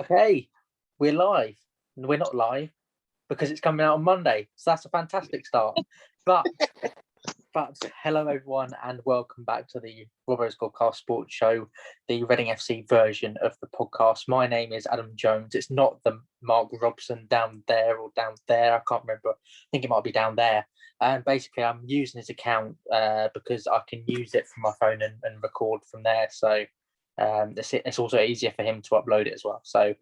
Okay, we're live. We're not live because it's coming out on Monday, so that's a fantastic start. But hello everyone, and welcome back to the Robbos Gobcast Sports Show, the Reading FC version of the podcast. My name is Adam Jones. It's not the Mark Robson down there or down there. I can't remember. I think it might be down there. And basically, I'm using his account because I can use it from my phone and record from there. So it's also easier for him to upload it as well. So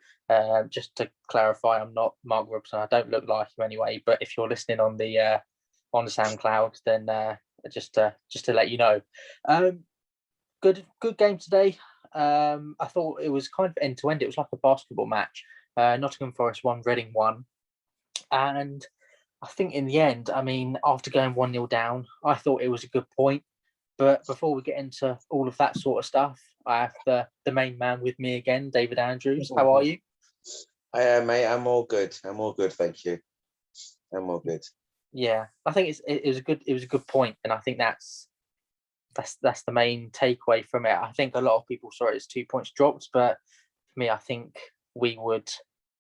just to clarify, I'm not Mark Robson. I don't look like him anyway. But if you're listening on the Soundcloud, then just to let you know. Good game today. I thought it was kind of end to end. It was like a basketball match. Nottingham Forest won, Reading won, and I think in the end, I mean, after going 1-0 down, I thought it was a good point. But before we get into all of that sort of stuff, I have the main man with me again, David Andrews. How are you? I am, mate. I'm all good. Thank you. I'm all good. Yeah, I think it was a good point, and I think that's the main takeaway from it. I think a lot of people saw it as 2 points dropped, but for me, I think we would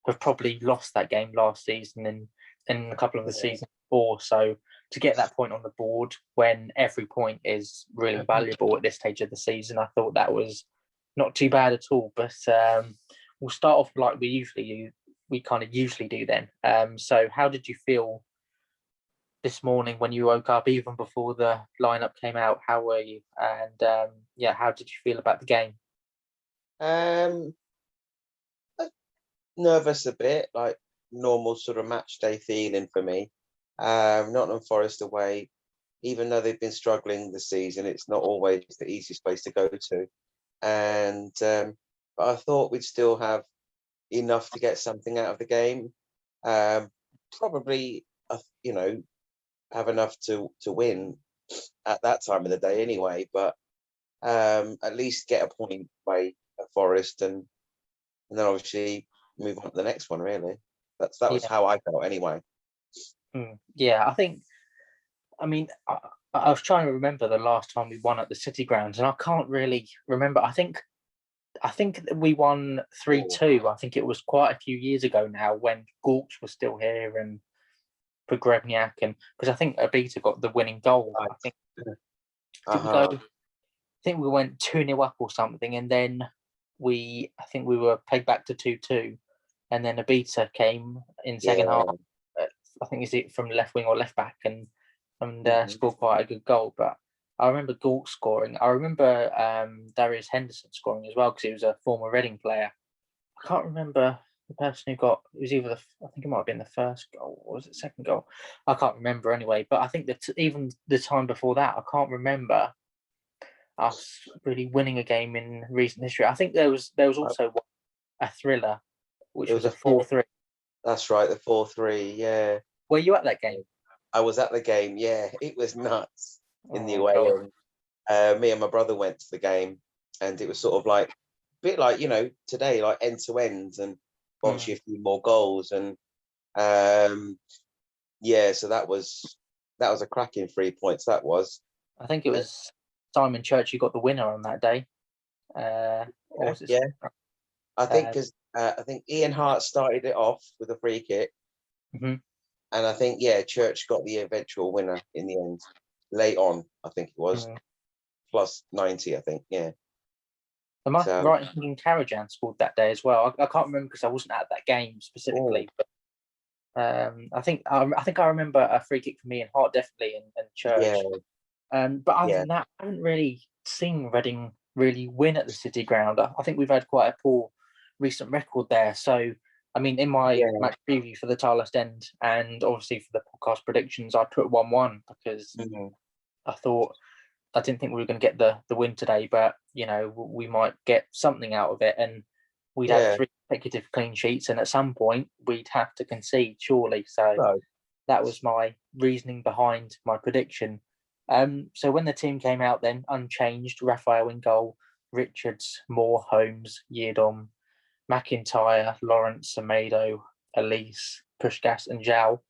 have probably lost that game last season and a couple of the seasons before. So to get that point on the board when every point is really valuable at this stage of the season, I thought that was not too bad at all. But we'll start off like we kind of usually do then. So how did you feel this morning when you woke up, even before the lineup came out? How were you? And how did you feel about the game? Nervous a bit, like normal sort of match day feeling for me. Nottingham Forest away, even though they've been struggling this season, it's not always the easiest place to go to. And but I thought we'd still have enough to get something out of the game. Probably, have enough to win at that time of the day anyway. But at least get a point by Forest, and then obviously move on to the next one. Really, that was how I felt anyway. Yeah, I mean, I was trying to remember the last time we won at the City Grounds, and I can't really remember. I think we won 3-2. I think it was quite a few years ago now when Gawks was still here and Pogrebniak, and because I think Abita got the winning goal. I think we went 2-0 up or something, and then we were pegged back to 2-2, and then Abita came in second half. I think is it from left wing or left back, and scored quite a good goal. But I remember Galt scoring. I remember Darius Henderson scoring as well because he was a former Reading player. I can't remember the person who got. It was either I think it might have been the first goal or was it second goal. I can't remember anyway. But I think that even the time before that, I can't remember us really winning a game in recent history. I think there was also a thriller, which was a 4-3. That's right, the 4-3. Yeah. Were you at that game? I was at the game. Yeah, it was nuts in the away end. Me and my brother went to the game, and it was sort of like a bit like today, like end to end, and obviously a few more goals, and so that was a cracking 3 points. That was. I think it was Simon Church who got the winner on that day. I think because I think Ian Hart started it off with a free kick, and I think Church got the eventual winner in the end. Late on, I think it was plus 90. I think, yeah. Am I right in thinking Karajan scored that day as well? I can't remember because I wasn't at that game specifically, but I think I remember a free kick from Ian Hart definitely and Church. Yeah. But other than that, I haven't really seen Reading really win at the City Ground. I think we've had quite a poor recent record there. So, I mean, in my match preview for the Tarlest End and obviously for the podcast predictions, I put 1-1 because I didn't think we were going to get the win today, but we might get something out of it, and we'd have 3 consecutive clean sheets, and at some point we'd have to concede, surely. So that was my reasoning behind my prediction. So when the team came out, then unchanged: Raphael in goal, Richards, Moore, Holmes, Yiadom, McIntyre, Lawrence, Semedo, Elise, Pushkas, and Zhao.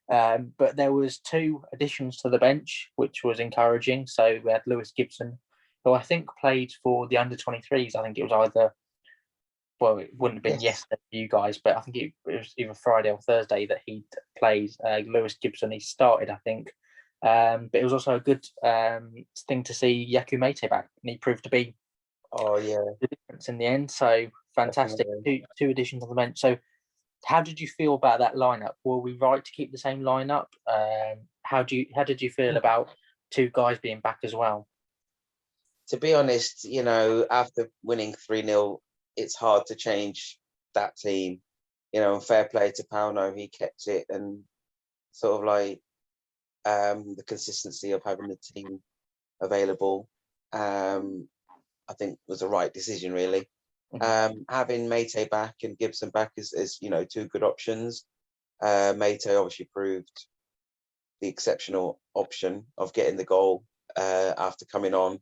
But there was 2 additions to the bench, which was encouraging. So we had Lewis Gibson, who I think played for the under-23s. I think it was either well, it wouldn't have been Yes. yesterday for you guys, but I think it was either Friday or Thursday that he plays. Lewis Gibson, he started, I think. But it was also a good thing to see Yaku Mate back, and he proved to be Oh yeah, the difference in the end. So fantastic, definitely. two additions on the bench. So how did you feel about that lineup? Were we right to keep the same lineup? How did you feel about two guys being back as well? To be honest, after winning 3-0, it's hard to change that team. And fair play to Pauno, he kept it, and sort of like the consistency of having the team available, I think was the right decision, really. Having Mate back and Gibson back is two good options. Mate obviously proved the exceptional option of getting the goal after coming on.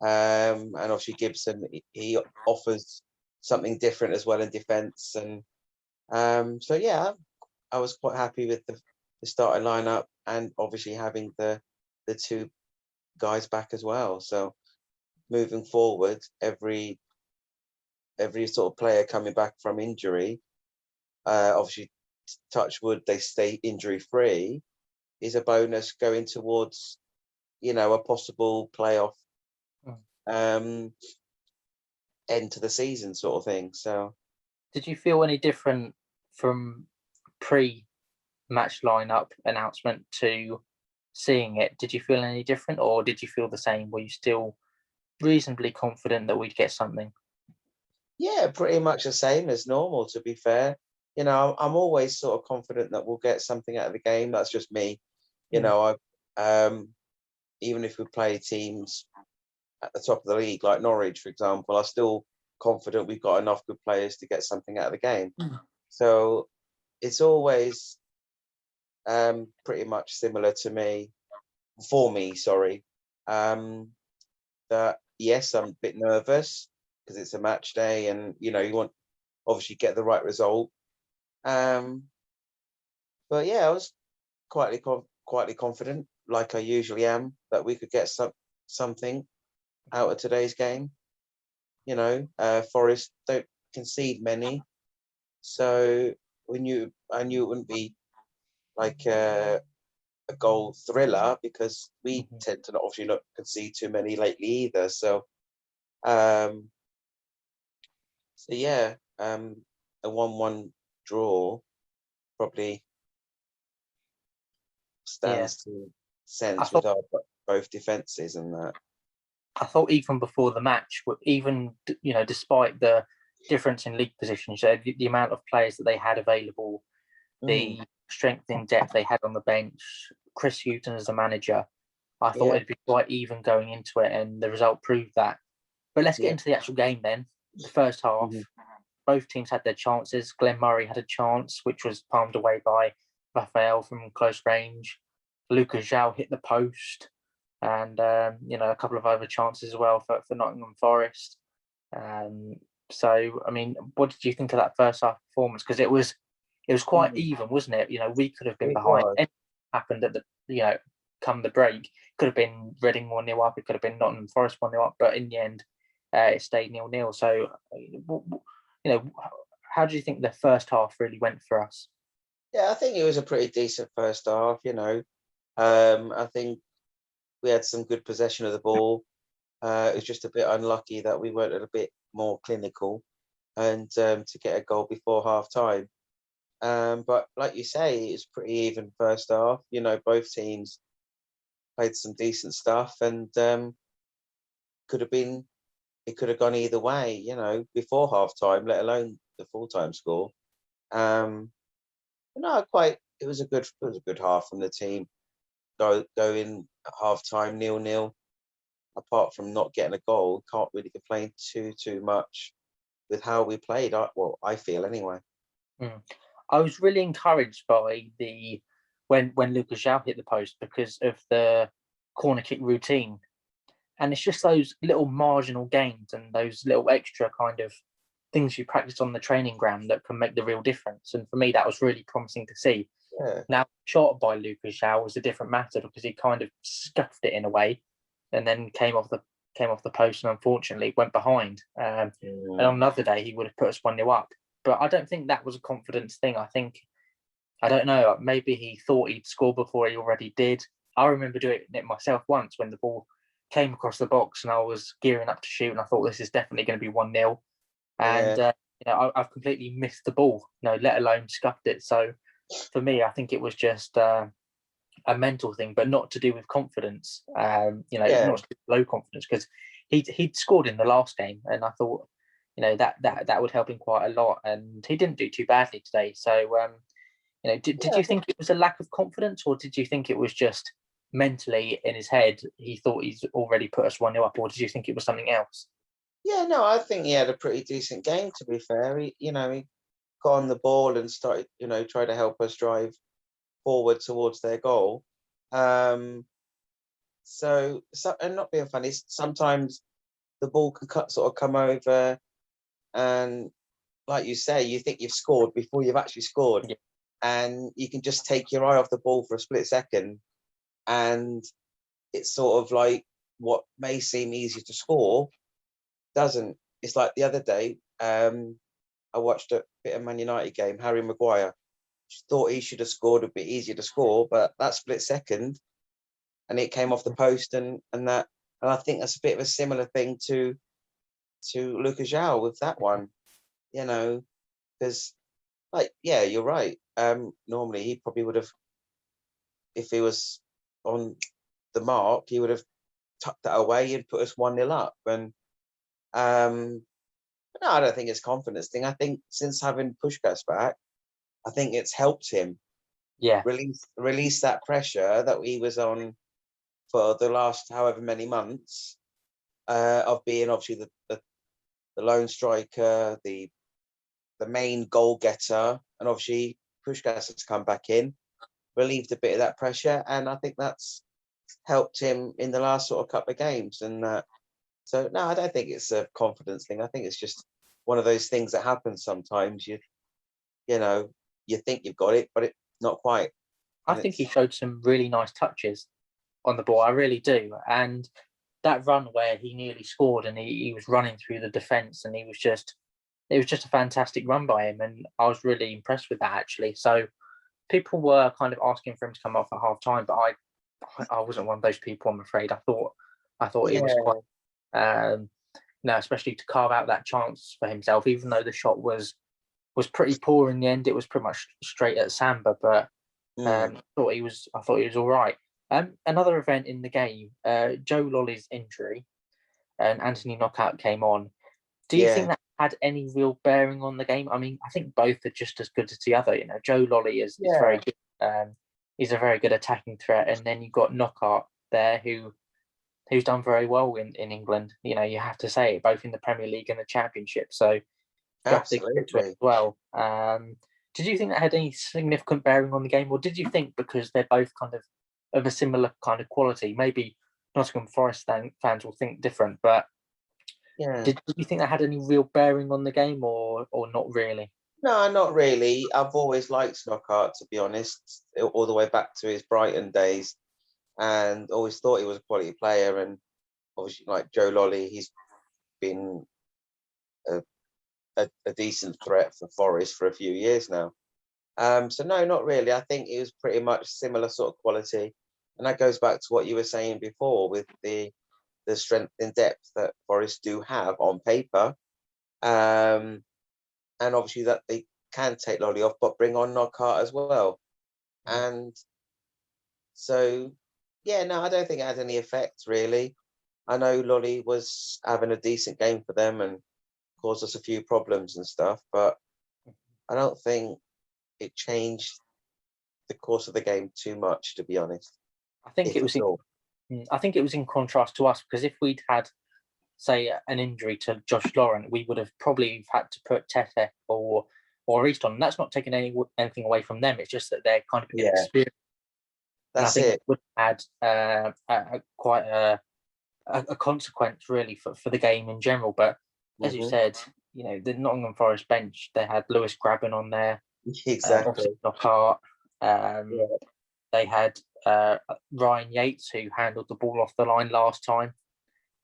And obviously Gibson, he offers something different as well in defence. And so, yeah, I was quite happy with the starting lineup, and obviously having the two guys back as well. So moving forward, every sort of player coming back from injury, obviously touch wood, they stay injury free, is a bonus going towards a possible playoff end to the season sort of thing. So Did you feel any different from pre-match lineup announcement to seeing it? Did you feel any different, or did you feel the same? Were you still reasonably confident that we'd get something? yeah, pretty much the same as normal, to be fair. I'm always sort of confident that we'll get something out of the game. That's just me. Even if we play teams at the top of the league, like Norwich, for example, I'm still confident we've got enough good players to get something out of the game. So it's always pretty much similar for me, sorry. That, yes, I'm a bit nervous because it's a match day, and you want obviously get the right result. But yeah, I was quietly confident, like I usually am, that we could get something out of today's game. Forest don't concede many, so I knew it wouldn't be like a goal thriller, because we tend to obviously not concede too many lately either. So, yeah, a 1-1 draw probably Yeah, stands to I sense with thought our both defences and that. I thought even before the match, even despite the difference in league positions, the amount of players that they had available, the strength in depth they had on the bench, Chris Hughton as the manager, I thought Yeah, it'd be quite even going into it, and the result proved that. But let's get yeah. into the actual game then. The first half, both teams had their chances. Glenn Murray had a chance, which was palmed away by Raphael from close range. Lucas Zhao hit the post, and a couple of other chances as well for Nottingham Forest. So, I mean, what did you think of that first half performance? Because it was quite even, wasn't it? We could have been It behind. was. Anything happened at come the break. Could have been Reading 1-0 up. It could have been Nottingham Forest 1-0 up. But in the end, it stayed 0-0. So, how do you think the first half really went for us? Yeah, I think it was a pretty decent first half. I think we had some good possession of the ball. It was just a bit unlucky that we weren't a bit more clinical, and to get a goal before half time. But like you say, it was pretty even first half. Both teams played some decent stuff, and it could have gone either way. Before half time, let alone the full time score. It was a good half from the team. Go in at half time 0-0. Apart from not getting a goal, can't really complain too much with how we played. I feel anyway. I was really encouraged by when Lucas Zhao hit the post because of the corner kick routine, and it's just those little marginal gains and those little extra kind of things you practice on the training ground that can make the real difference. And for me, that was really promising to see. Yeah. Now, shot by Lucas Zhao was a different matter because he kind of scuffed it in a way, and then came off the came off the post and unfortunately went behind. And on another day, he would have put us 1-0 up. But I don't think that was a confidence thing. I don't know, maybe he thought he'd score before he already did. I remember doing it myself once when the ball came across the box and I was gearing up to shoot and I thought this is definitely going to be 1-0. And I've completely missed the ball, let alone scuffed it. So for me, I think it was just a mental thing, but not to do with confidence. Not to do with low confidence, because he'd scored in the last game, and I thought, that would help him quite a lot. And he didn't do too badly today. So, did you think it was a lack of confidence, or did you think it was just mentally in his head he thought he's already put us 1-0 up, or did you think it was something else? Yeah, no, I think he had a pretty decent game, to be fair. He got on the ball and started, try to help us drive forward towards their goal. So and not being funny, sometimes the ball can sort of come over, and like you say, you think you've scored before you've actually scored. Yeah. And you can just take your eye off the ball for a split second, and it's sort of like what may seem easy to score doesn't. It's like the other day, I watched a bit of Man United game, Harry Maguire. Thought he should have scored a bit easier to score, but that split second, and it came off the post, and I think that's a bit of a similar thing to Lucas João with that one, because you're right. Normally he probably would have, if he was on the mark, he would have tucked that away and put us 1-0 up. And no, I don't think it's a confidence thing. I think since having Puskás back, I think it's helped him release that pressure that he was on for the last however many months, of being obviously the lone striker, the main goal getter, and obviously Puskás has come back in, relieved a bit of that pressure, and I think that's helped him in the last sort of couple of games. And so no, I don't think it's a confidence thing. I think it's just one of those things that happens sometimes. You think you've got it, but it's not quite. I think he showed some really nice touches on the ball. I really do. And that run where he nearly scored and he was running through the defence, and it was just a fantastic run by him. And I was really impressed with that, actually. So people were kind of asking for him to come off at half time, but I wasn't one of those people, I'm afraid. I thought he was quite, especially to carve out that chance for himself, even though the shot was pretty poor in the end. It was pretty much straight at Samba, but I thought he was all right. Another event in the game, Joe Lolly's injury, and Anthony Knockout came on. Do you think that had any real bearing on the game? I mean, I think both are just as good as the other. Joe Lolly is very good. He's a very good attacking threat, and then you've got Knockout there who's done very well in England. You have to say it, both in the Premier League and the Championship. So absolutely as well. Did you think that had any significant bearing on the game, or did you think because they're both kind of a similar kind of quality, maybe Nottingham Forest fans will think different, but did you think that had any real bearing on the game, or not really? No, not really. I've always liked Knockout, to be honest, all the way back to his Brighton days, and always thought he was a quality player. And obviously, like Joe Lolly, he's been a decent threat for Forest for a few years now. So no, not really. I think it was pretty much similar sort of quality, and that goes back to what you were saying before with the strength and depth that Forest do have on paper, and obviously that they can take Lolly off, but bring on Knockout as well. And so, no, I don't think it had any effect really. I know Lolly was having a decent game for them and caused us a few problems and stuff, but I don't think it changed the course of the game too much, to be honest. I think it was in contrast to us, because if we'd had, say, an injury to Josh Laurent, we would have probably had to put Tete or East on. And that's not taking anything away from them. It's just that they're kind of inexperienced. That's and I think it. it would add quite a consequence really for the game in general. But as you said, the Nottingham Forest bench, they had Lewis Grabban on there, Exactly. Knockout. They had Ryan Yates, who handled the ball off the line last time.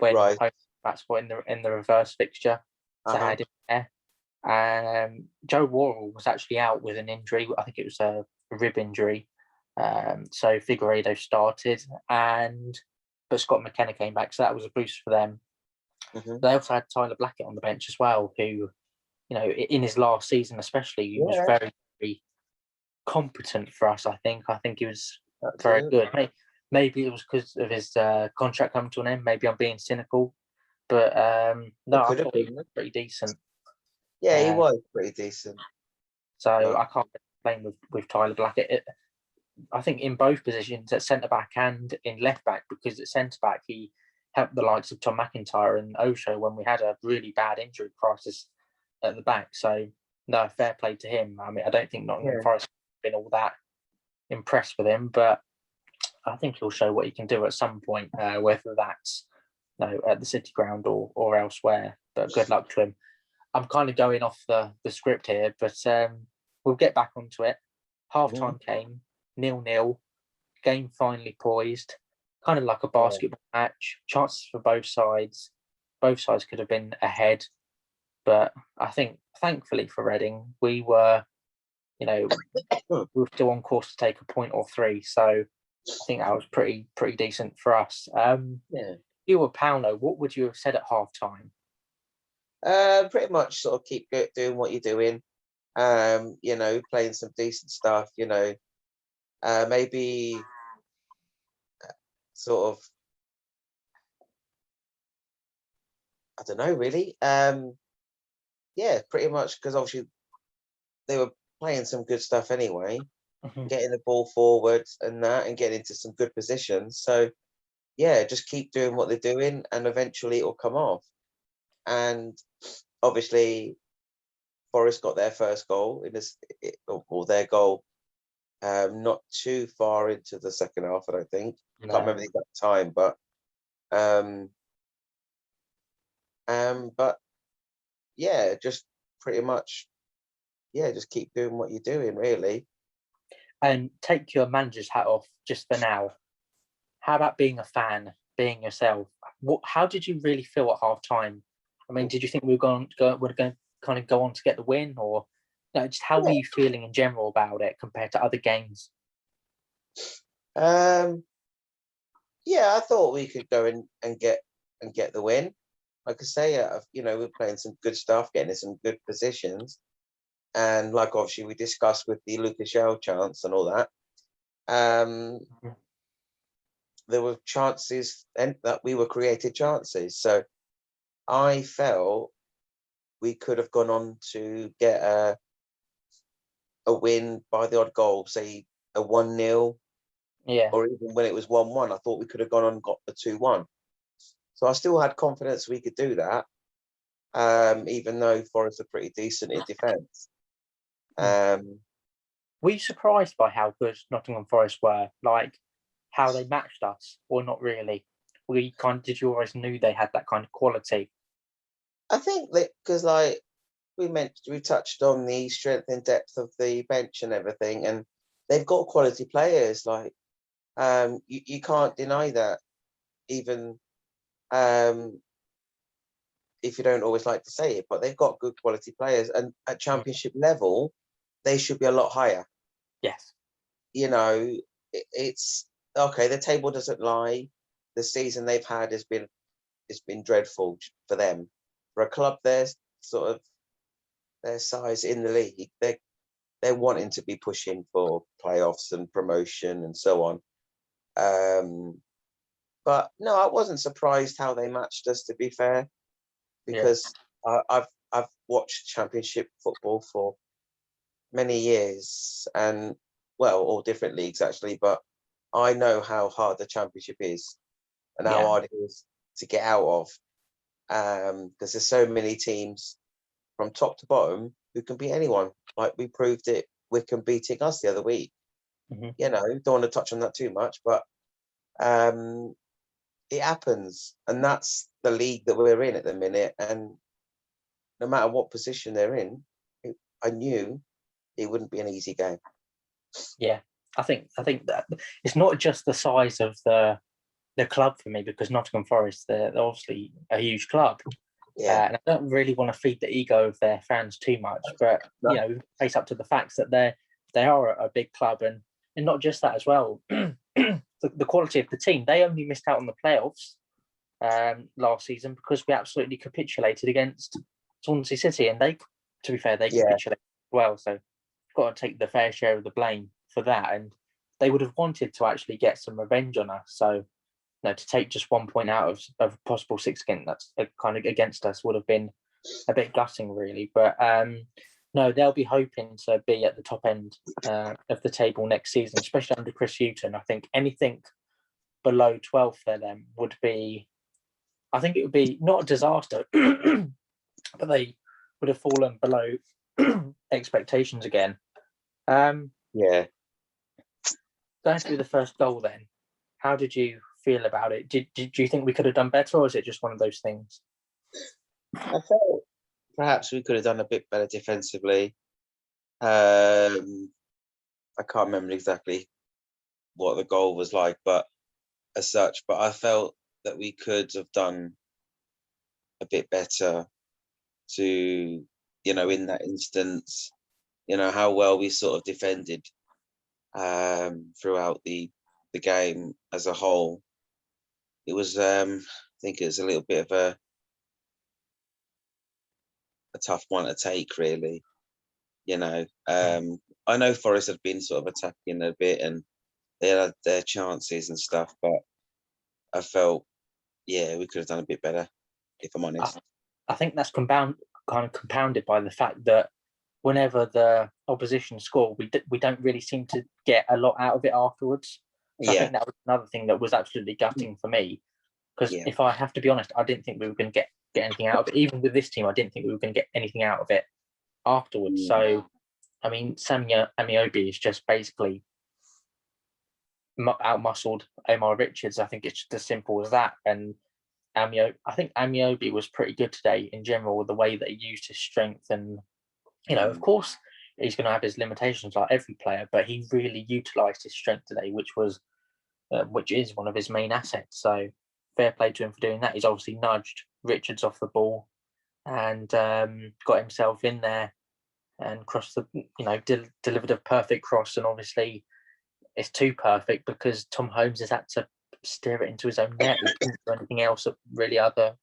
when Right. that's what in the reverse fixture. So I had him there. Joe Worrell was actually out with an injury. I think it was a rib injury. So Figueiredo started, but Scott McKenna came back, so that was a boost for them. They also had Tyler Blackett on the bench as well, who, in his last season especially, he was very, very competent for us. I think he was very good. Maybe it was because of his contract coming to an end. Maybe I'm being cynical, but no, I thought he was pretty decent. Yeah, he was pretty decent. So I can't complain with Tyler Blackett. I think in both positions, at centre back and in left back, because at centre back he helped the likes of Tom McIntyre and Osho when we had a really bad injury crisis at the back. So no, fair play to him. I mean, I don't think Nottingham Forest have been all that impressed with him, but I think he'll show what he can do at some point, whether that's at the City Ground or elsewhere. But good luck to him. I'm kind of going off the script here, but we'll get back onto it. Half time came, 0-0, game finally poised, kind of like a basketball match. Chances for both sides. Both sides could have been ahead, but I think, thankfully for Reading, we were still on course to take a point or three. So I think that was pretty decent for us. You were Pauno. What would you have said at half time? Pretty much sort of keep doing what you're doing. Playing some decent stuff. Maybe sort of, I don't know, really. Pretty much, because obviously they were playing some good stuff anyway, getting the ball forward and getting into some good positions. So just keep doing what they're doing, and eventually it'll come off. And obviously, Forest got their first goal or their goal, not too far into the second half. I don't think. I can't remember the exact time, but just pretty much, just keep doing what you're doing, really. And take your manager's hat off just for now. How about being a fan, being yourself? How did you really feel at half time? I mean, did you think we were going to kind of go on to get the win, or just how were you feeling in general about it compared to other games? I thought we could go in and get the win. Like I say, we're playing some good stuff, getting in some good positions, and like obviously we discussed with the Lucas Yale chance and all that. There were chances, and that we were created chances. So I felt we could have gone on to get a win by the odd goal, say a 1-0. Or even when it was 1-1, I thought we could have gone on and got the 2-1. So I still had confidence we could do that, even though Forest are pretty decent in defence. Were you surprised by how good Nottingham Forest were? Like how they matched us, or not really? Did you always knew they had that kind of quality? I think that because, like we touched on the strength and depth of the bench and everything, and they've got quality players. Like you can't deny that, even if you don't always like to say it. But they've got good quality players, and at Championship level, they should be a lot higher. Yes. It's okay. The table doesn't lie. The season they've had has been dreadful for them. For a club their size in the league, they're wanting to be pushing for playoffs and promotion and so on. But no, I wasn't surprised how they matched us, to be fair, because I've watched Championship football for many years, and all different leagues actually, but I know how hard the Championship is and how hard it is to get out of, because there's so many teams from top to bottom who can beat anyone. Like we proved it, Wycombe beating us the other week. Don't want to touch on that too much, but it happens, and that's the league that we're in at the minute. And no matter what position they're in, I knew it wouldn't be an easy game. Yeah, I think that it's not just the size of the the club for me, because Nottingham Forest, they're obviously a huge club. Yeah. And I don't really want to feed the ego of their fans too much, but face up to the facts that they are a big club, and not just that as well. The quality of the team, they only missed out on the playoffs last season because we absolutely capitulated against Swansea City, and they, to be fair, they capitulated as well. So got to take the fair share of the blame for that, and they would have wanted to actually get some revenge on us. So to take just 1 point out of possible 6 against that's kind of against us would have been a bit gutting, really. But no, they'll be hoping to be at the top end of the table next season, especially under Chris Hughton. I think anything below 12th for them would be, I think it would be not a disaster, but they would have fallen below expectations again. Yeah. Going through the first goal then, how did you feel about it? Did you think we could have done better, or is it just one of those things? I felt perhaps we could have done a bit better defensively. I can't remember exactly what the goal was like, but as such, but I felt that we could have done a bit better to, in that instance, how well we sort of defended throughout the game as a whole. It was, I think it was a little bit of a tough one to take, really. I know Forest had been sort of attacking a bit and they had their chances and stuff, but I felt, we could have done a bit better, if I'm honest. I think that's compounded by the fact that whenever the opposition score, we don't really seem to get a lot out of it afterwards. So I think that was another thing that was absolutely gutting for me. Because if I have to be honest, I didn't think we were going to get anything out of it. Even with this team, I didn't think we were going to get anything out of it afterwards. So, I mean, Sammy Amiobi is just basically out-muscled Omar Richards. I think it's just as simple as that. And I think Amiobi was pretty good today in general with the way that he used his strength. And, of course, he's going to have his limitations like every player, but he really utilised his strength today, which is one of his main assets. So fair play to him for doing that. He's obviously nudged Richards off the ball and got himself in there and crossed delivered a perfect cross. And obviously it's too perfect because Tom Holmes has had to steer it into his own net. He couldn't do anything else really other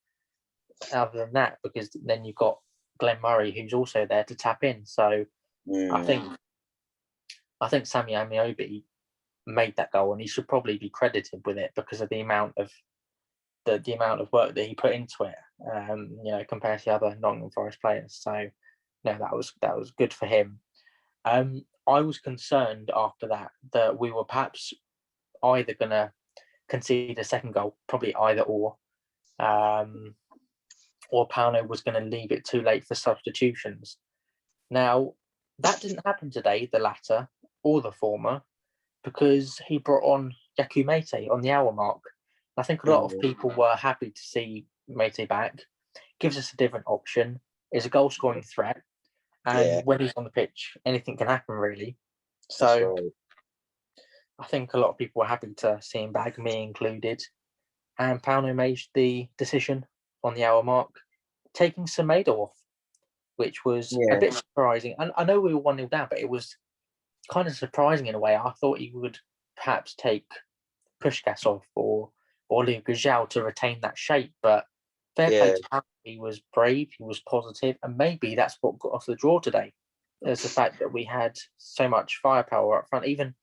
than that, because then you've got Glenn Murray who's also there to tap in. So I think Sammy Amiobi made that goal, and he should probably be credited with it because of the amount of work that he put into it, compared to other Nottingham Forest players. So no, that was good for him. I was concerned after that we were perhaps either going to concede a second goal, probably either or Pauno was going to leave it too late for substitutions. Now, that didn't happen today, the latter or the former, because he brought on Yaku Mate on the hour mark. I think a lot of people were happy to see Mate back. Gives us a different option. Is a goal scoring threat, and when he's on the pitch, anything can happen, really. So I think a lot of people were happy to see him back, me included. And Pauno made the decision on the hour mark, taking Semedo off, which was a bit surprising. And I know we were 1-0 down, but it was kind of surprising in a way. I thought he would perhaps take Puskás off or Leo Gujal to retain that shape, but fair play to him. He was brave, he was positive, and maybe that's what got us the draw today. There's the fact that we had so much firepower up front. Even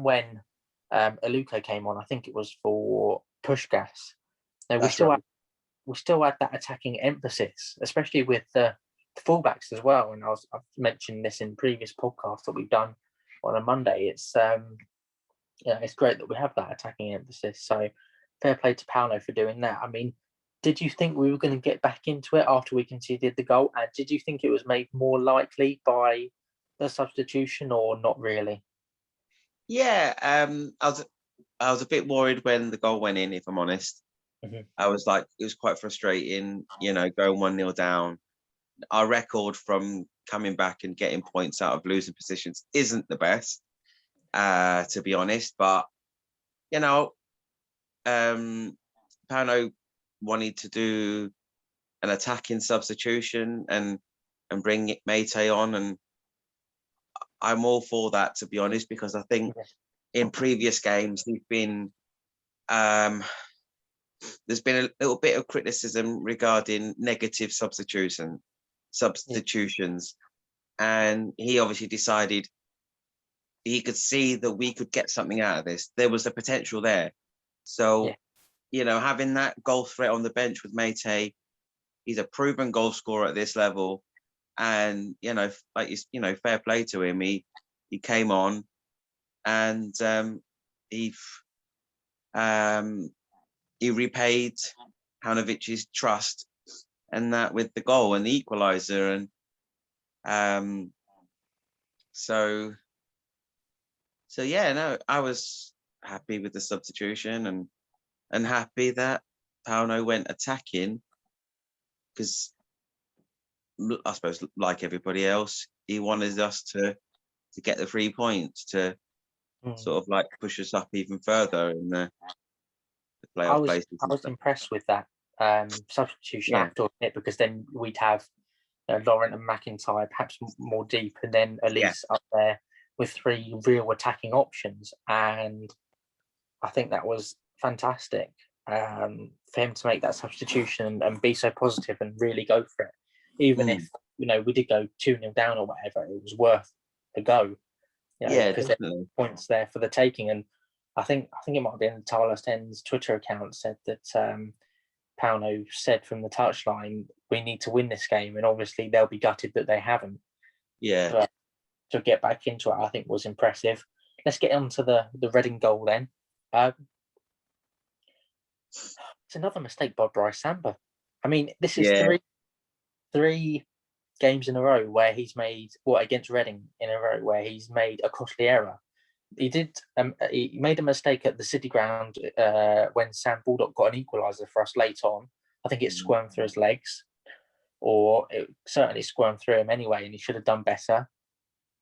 when Aluko came on, I think it was for Puskás. Now we still had that attacking emphasis, especially with the fullbacks as well. And I've mentioned this in previous podcasts that we've done on a Monday. It's it's great that we have that attacking emphasis. So fair play to Pauno for doing that. I mean, did you think we were going to get back into it after we conceded the goal? And did you think it was made more likely by the substitution, or not really? Yeah, I was a bit worried when the goal went in, if I'm honest. Mm-hmm. I was like, it was quite frustrating, going 1-0 down. Our record from coming back and getting points out of losing positions isn't the best, to be honest. But, Pauno wanted to do an attacking substitution and bring Mate on, and I'm all for that, to be honest, because I think in previous games he's been there's been a little bit of criticism regarding negative substitutions, and he obviously decided he could see that we could get something out of this. There was a potential there. So, having that goal threat on the bench with Mate, he's a proven goal scorer at this level. And, fair play to him. He came on and he repaid Paunovic's trust, and that with the goal and the equaliser. And So yeah, no, I was happy with the substitution and happy that Pauno went attacking, because I suppose, like everybody else, he wanted us to get the 3 points to sort of like push us up even further in the playoff places. I was impressed with that substitution, I have to admit, because then we'd have Laurent and McIntyre perhaps more deep, and then Elise up there with 3 real attacking options. And I think that was fantastic for him to make that substitution and be so positive and really go for it. Even if, we did go 2-0 down or whatever, it was worth a go. Because there were points there for the taking. And I think it might have been Tyler Sten's Twitter account said that Pauno said from the touchline, we need to win this game. And obviously they'll be gutted that they haven't. Yeah. But to get back into it, I think was impressive. Let's get on to the Reading goal then. It's another mistake by Bryce Samba. I mean, this is three games in a row where he's made, against Reading in a row, where he's made a costly error. He made a mistake at the City ground when Sam Baldock got an equaliser for us late on. I think it squirmed through his legs, or it certainly squirmed through him anyway, and he should have done better.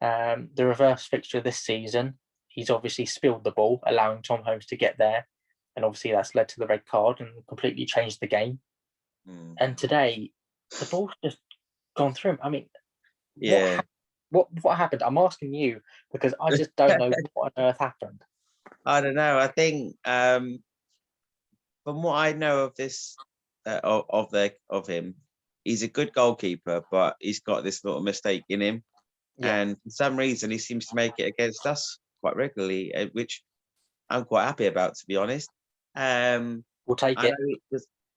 The reverse fixture this season, he's obviously spilled the ball, allowing Tom Holmes to get there, and obviously that's led to the red card and completely changed the game. And today, the ball's just gone through him. I mean, what happened? I'm asking you because I just don't know what on earth happened. I don't know. I think from what I know of this of him, he's a good goalkeeper, but he's got this little mistake in him. And for some reason, he seems to make it against us quite regularly, which I'm quite happy about, to be honest. We'll take it.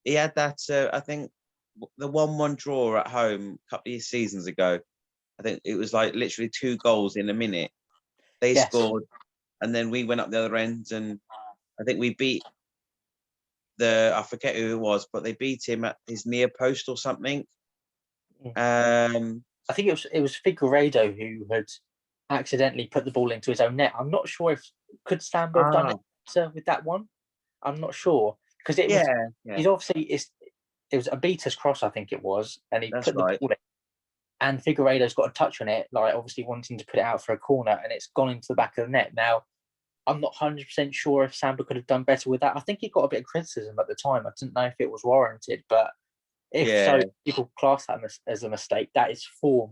He had that, I think, the 1-1 draw at home a couple of seasons ago. I think it was like literally 2 goals in a minute. They scored, and then we went up the other end, and I think we beat I forget who it was, but they beat him at his near post or something. I think it was Figueiredo who had accidentally put the ball into his own net. I'm not sure if could Samba have done it with that one. I'm not sure, because it was. He's obviously it was a beater's cross, I think it was, and he put the ball in. And Figueiredo's got a touch on it, like obviously wanting to put it out for a corner, and it's gone into the back of the net. Now, I'm not 100% sure if Samba could have done better with that. I think he got a bit of criticism at the time. I didn't know if it was warranted, but if so, people class that as a mistake. That is 4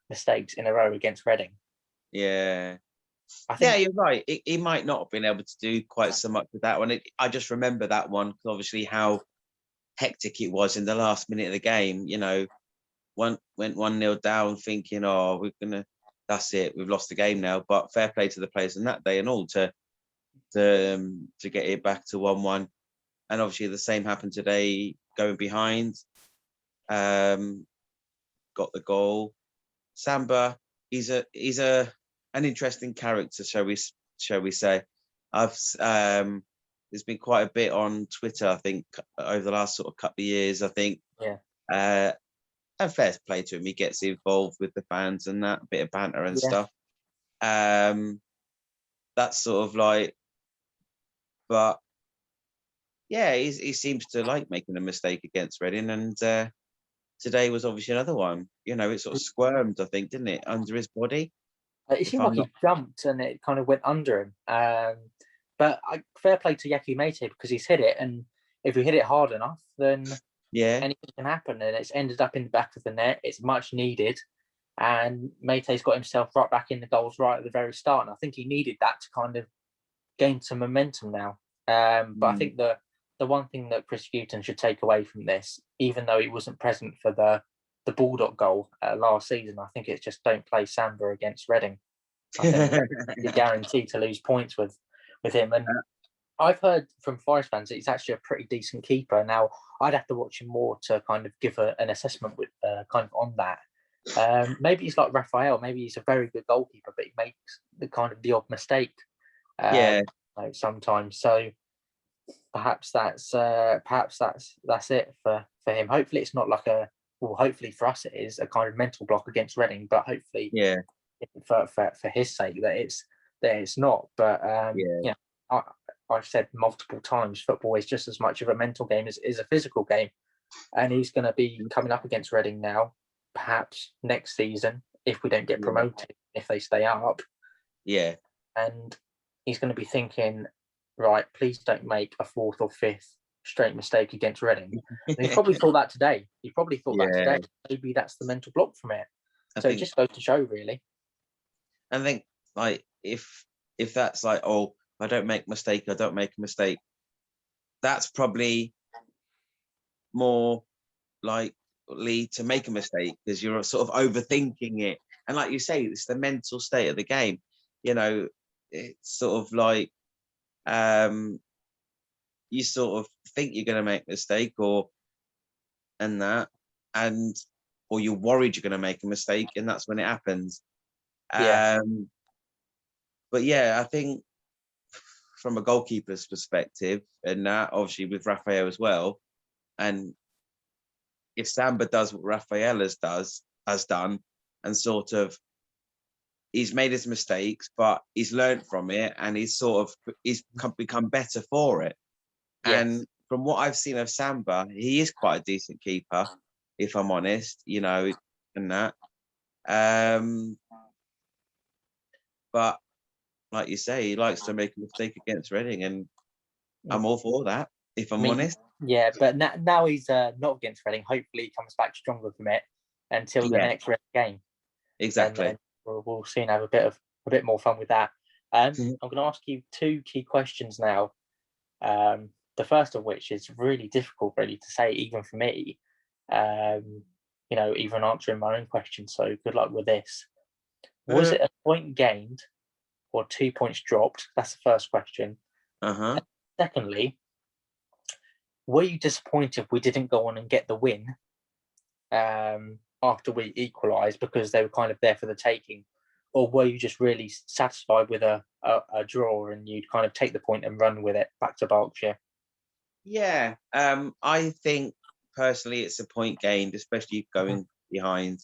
mistakes in a row against Reading. Yeah. I think, you're right. He might not have been able to do quite so much with that one. I just remember that one because obviously how hectic it was in the last minute of the game. Went 1-0 down, thinking, that's it, we've lost the game now. But fair play to the players on that day and all to get it back to 1-1. And obviously the same happened today, going behind. Got the goal. Samba, he's an interesting character, shall we say. There's been quite a bit on Twitter, I think, over the last sort of couple of years, I think. And fair play to him, he gets involved with the fans and that bit of banter and stuff. That's sort of like, but yeah, he seems to like making a mistake against Reading, and today was obviously another one. It sort of squirmed, I think, didn't it, under his body? It seemed like he jumped and it kind of went under him. But fair play to Yaki Mate because he's hit it, and if you hit it hard enough, then anything can happen. And it's ended up in the back of the net. It's much needed, and Mate's got himself right back in the goals right at the very start. And I think he needed that to kind of gain some momentum now. But I think the one thing that Chris Hughton should take away from this, even though he wasn't present for the Bulldog goal last season, I think it's just don't play Samba against Reading. I think you're guaranteed to lose points with him. And I've heard from Forest fans that he's actually a pretty decent keeper. Now, I'd have to watch him more to kind of give an assessment with kind of on that. Maybe he's like Raphael. Maybe he's a very good goalkeeper, but he makes the odd mistake. Sometimes. So perhaps that's it for him. Hopefully, it's not like hopefully for us it is a kind of mental block against Reading, but hopefully, for his sake that it's not. But I've said multiple times, football is just as much of a mental game as a physical game, and he's going to be coming up against Reading now, perhaps next season if we don't get promoted, if they stay up. Yeah, and he's going to be thinking, right, please don't make a fourth or fifth straight mistake against Reading. And he probably thought that today. Maybe that's the mental block from it. It just goes to show, really. I think, like, if that's like, oh, I don't make a mistake, that's probably more likely to make a mistake because you're sort of overthinking it. And like you say, it's the mental state of the game. You know, it's sort of like you sort of think you're going to make a mistake or you're worried you're going to make a mistake, and that's when it happens. But I think from a goalkeeper's perspective, and that obviously with Raphael as well, and if Samba does what Raphael has done, and sort of he's made his mistakes, but he's learned from it, and he's become better for it. Yes. And from what I've seen of Samba, he is quite a decent keeper, if I'm honest, and that. But like you say, he likes to make a mistake against Reading, and I'm all for that, if I'm honest. Yeah, but now he's not against Reading. Hopefully, he comes back stronger from it until the next Reading game. Exactly. And we'll soon have a bit more fun with that. I'm going to ask you two key questions now. The first of which is really difficult, really, to say, even for me. Even answering my own question. So good luck with this. Was it a point gained or 2 points dropped? That's the first question. And secondly, were you disappointed we didn't go on and get the win after we equalised because they were kind of there for the taking? Or were you just really satisfied with a draw and you'd kind of take the point and run with it back to Berkshire? Yeah, I think personally it's a point gained, especially going behind.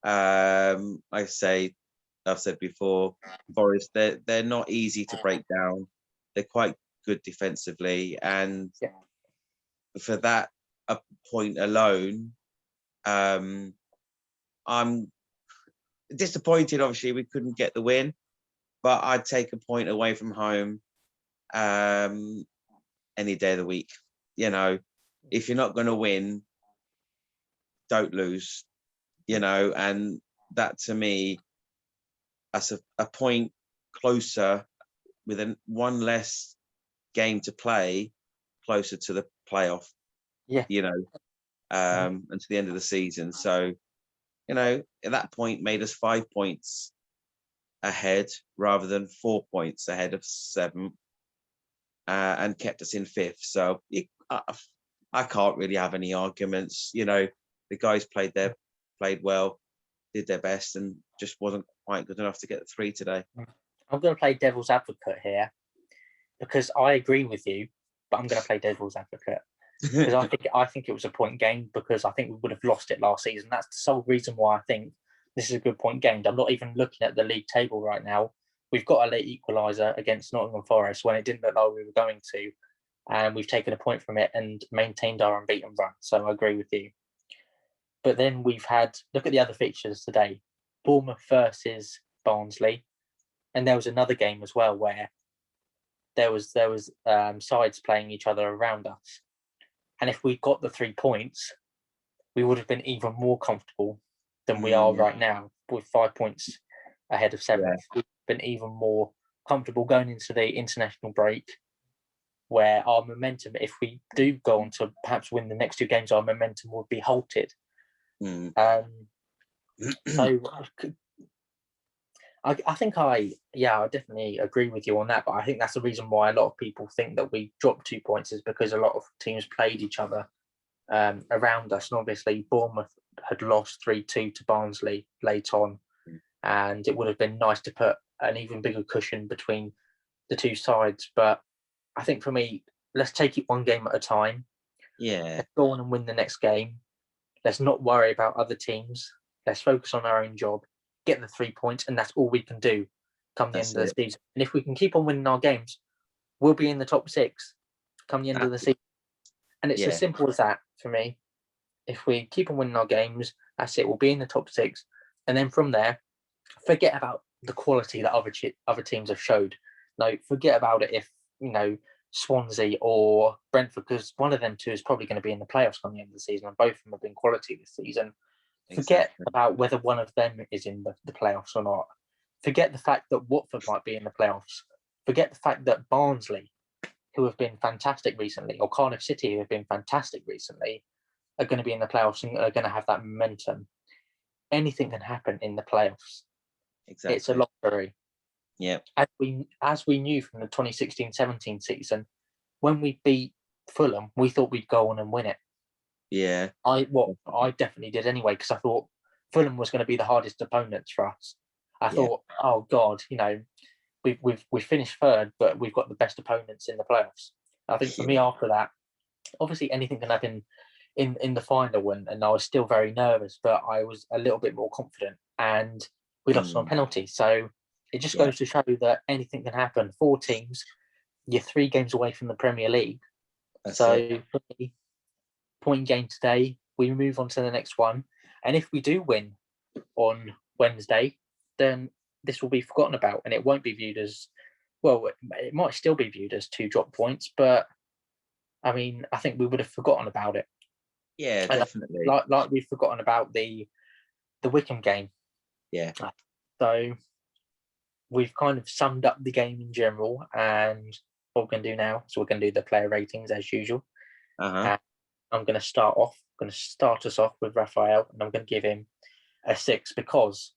I've said before, Forest, they're not easy to break down. They're quite good defensively, and for that a point alone, I'm disappointed. Obviously, we couldn't get the win, but I'd take a point away from home any day of the week. If you're not going to win, don't lose. And that to me, that's a point closer with one less game to play, closer to the playoff. And to the end of the season. So, at that point made us 5 points ahead rather than 4 points ahead of 7th, and kept us in 5th. So I can't really have any arguments. The guys played well, did their best, and just wasn't quite good enough to get the 3 today. I'm going to play devil's advocate here because I agree with you, but I'm going to play devil's advocate because I think it was a point gained because I think we would have lost it last season. That's the sole reason why I think this is a good point gained. I'm not even looking at the league table right now. We've got a late equaliser against Nottingham Forest when it didn't look like we were going to, and we've taken a point from it and maintained our unbeaten run. So I agree with you. But then look at the other fixtures today. Bournemouth versus Barnsley. And there was another game as well where there was sides playing each other around us, and if we got the 3 points, we would have been even more comfortable than we are right now with 5 points ahead of 7th. We've been even more comfortable going into the international break, where our momentum, if we do go on to perhaps win the next 2 games, our momentum would be halted. So I think I definitely agree with you on that, but I think that's the reason why a lot of people think that we dropped 2 points is because a lot of teams played each other around us, and obviously Bournemouth had lost 3-2 to Barnsley late on, and it would have been nice to put an even bigger cushion between the 2 sides. But I think for me, let's take it one game at a time. Let's go on and win the next game. Let's not worry about other teams. Let's focus on our own job, get the 3 points, and that's all we can do come the end of the season. And if we can keep on winning our games, we'll be in the top 6 come the end of the season. And it's as simple as that for me. If we keep on winning our games, that's it. We'll be in the top 6. And then from there, forget about the quality that other teams have showed. No, forget about it if, Swansea or Brentford, because one of them 2 is probably going to be in the playoffs come the end of the season, and both of them have been quality this season. Forget about whether one of them is in the playoffs or not. Forget the fact that Watford might be in the playoffs. Forget the fact that Barnsley, who have been fantastic recently, or Cardiff City, who have been fantastic recently, are going to be in the playoffs and are going to have that momentum. Anything can happen in the playoffs. Exactly. It's a lottery. Yeah. As we knew from the 2016-17 season, when we beat Fulham, we thought we'd go on and win it. Yeah. I definitely did anyway, because I thought Fulham was going to be the hardest opponents for us. I thought, oh God, we've finished 3rd, but we've got the best opponents in the playoffs. I think for me, after that, obviously anything can happen in the final, and I was still very nervous, but I was a little bit more confident, and we lost on penalty. So it just goes to show that anything can happen. 4 teams, you're 3 games away from the Premier League. For me, point game today, we move on to the next one, and if we do win on Wednesday, then this will be forgotten about, and it won't be viewed as, well, it might still be viewed as 2 drop points, but I mean, I think we would have forgotten about it. Yeah, and definitely. Like we've forgotten about the Wickham game. Yeah. So we've kind of summed up the game in general, and what we're going to do now, so we're going to do the player ratings as usual. I'm going to start us off with Raphael, and I'm going to give him a 6, because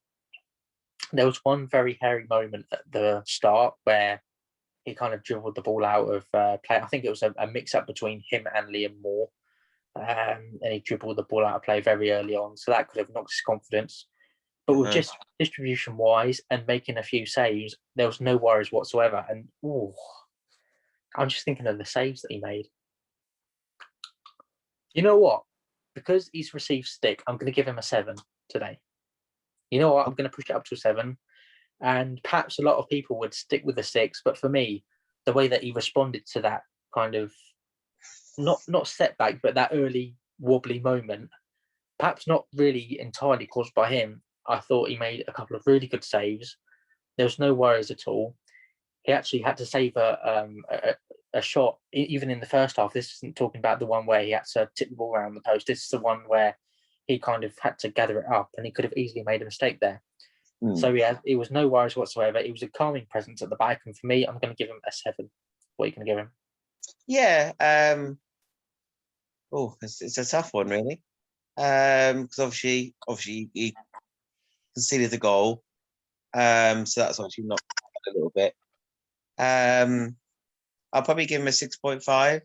there was one very hairy moment at the start where he kind of dribbled the ball out of play. I think it was a mix-up between him and Liam Moore, and he dribbled the ball out of play very early on, so that could have knocked his confidence. But with just distribution-wise and making a few saves, there was no worries whatsoever. And I'm just thinking of the saves that he made. You know what? Because he's received stick, I'm going to give him a 7 today. You know what? I'm going to push it up to a 7. And perhaps a lot of people would stick with the 6, but for me, the way that he responded to that kind of not setback, but that early wobbly moment, perhaps not really entirely caused by him. I thought he made a couple of really good saves. There was no worries at all. He actually had to save a shot even in the first half. This isn't talking about the one where he had to tip the ball around the post. This is the one where he kind of had to gather it up, and he could have easily made a mistake there. So it was no worries whatsoever. It was a calming presence at the back, and for me, I'm going to give him a 7. What are you going to give him? Yeah. It's a tough one, really. Because obviously he conceded the goal. So that's obviously knocked a little bit. I'll probably give him a 6.5.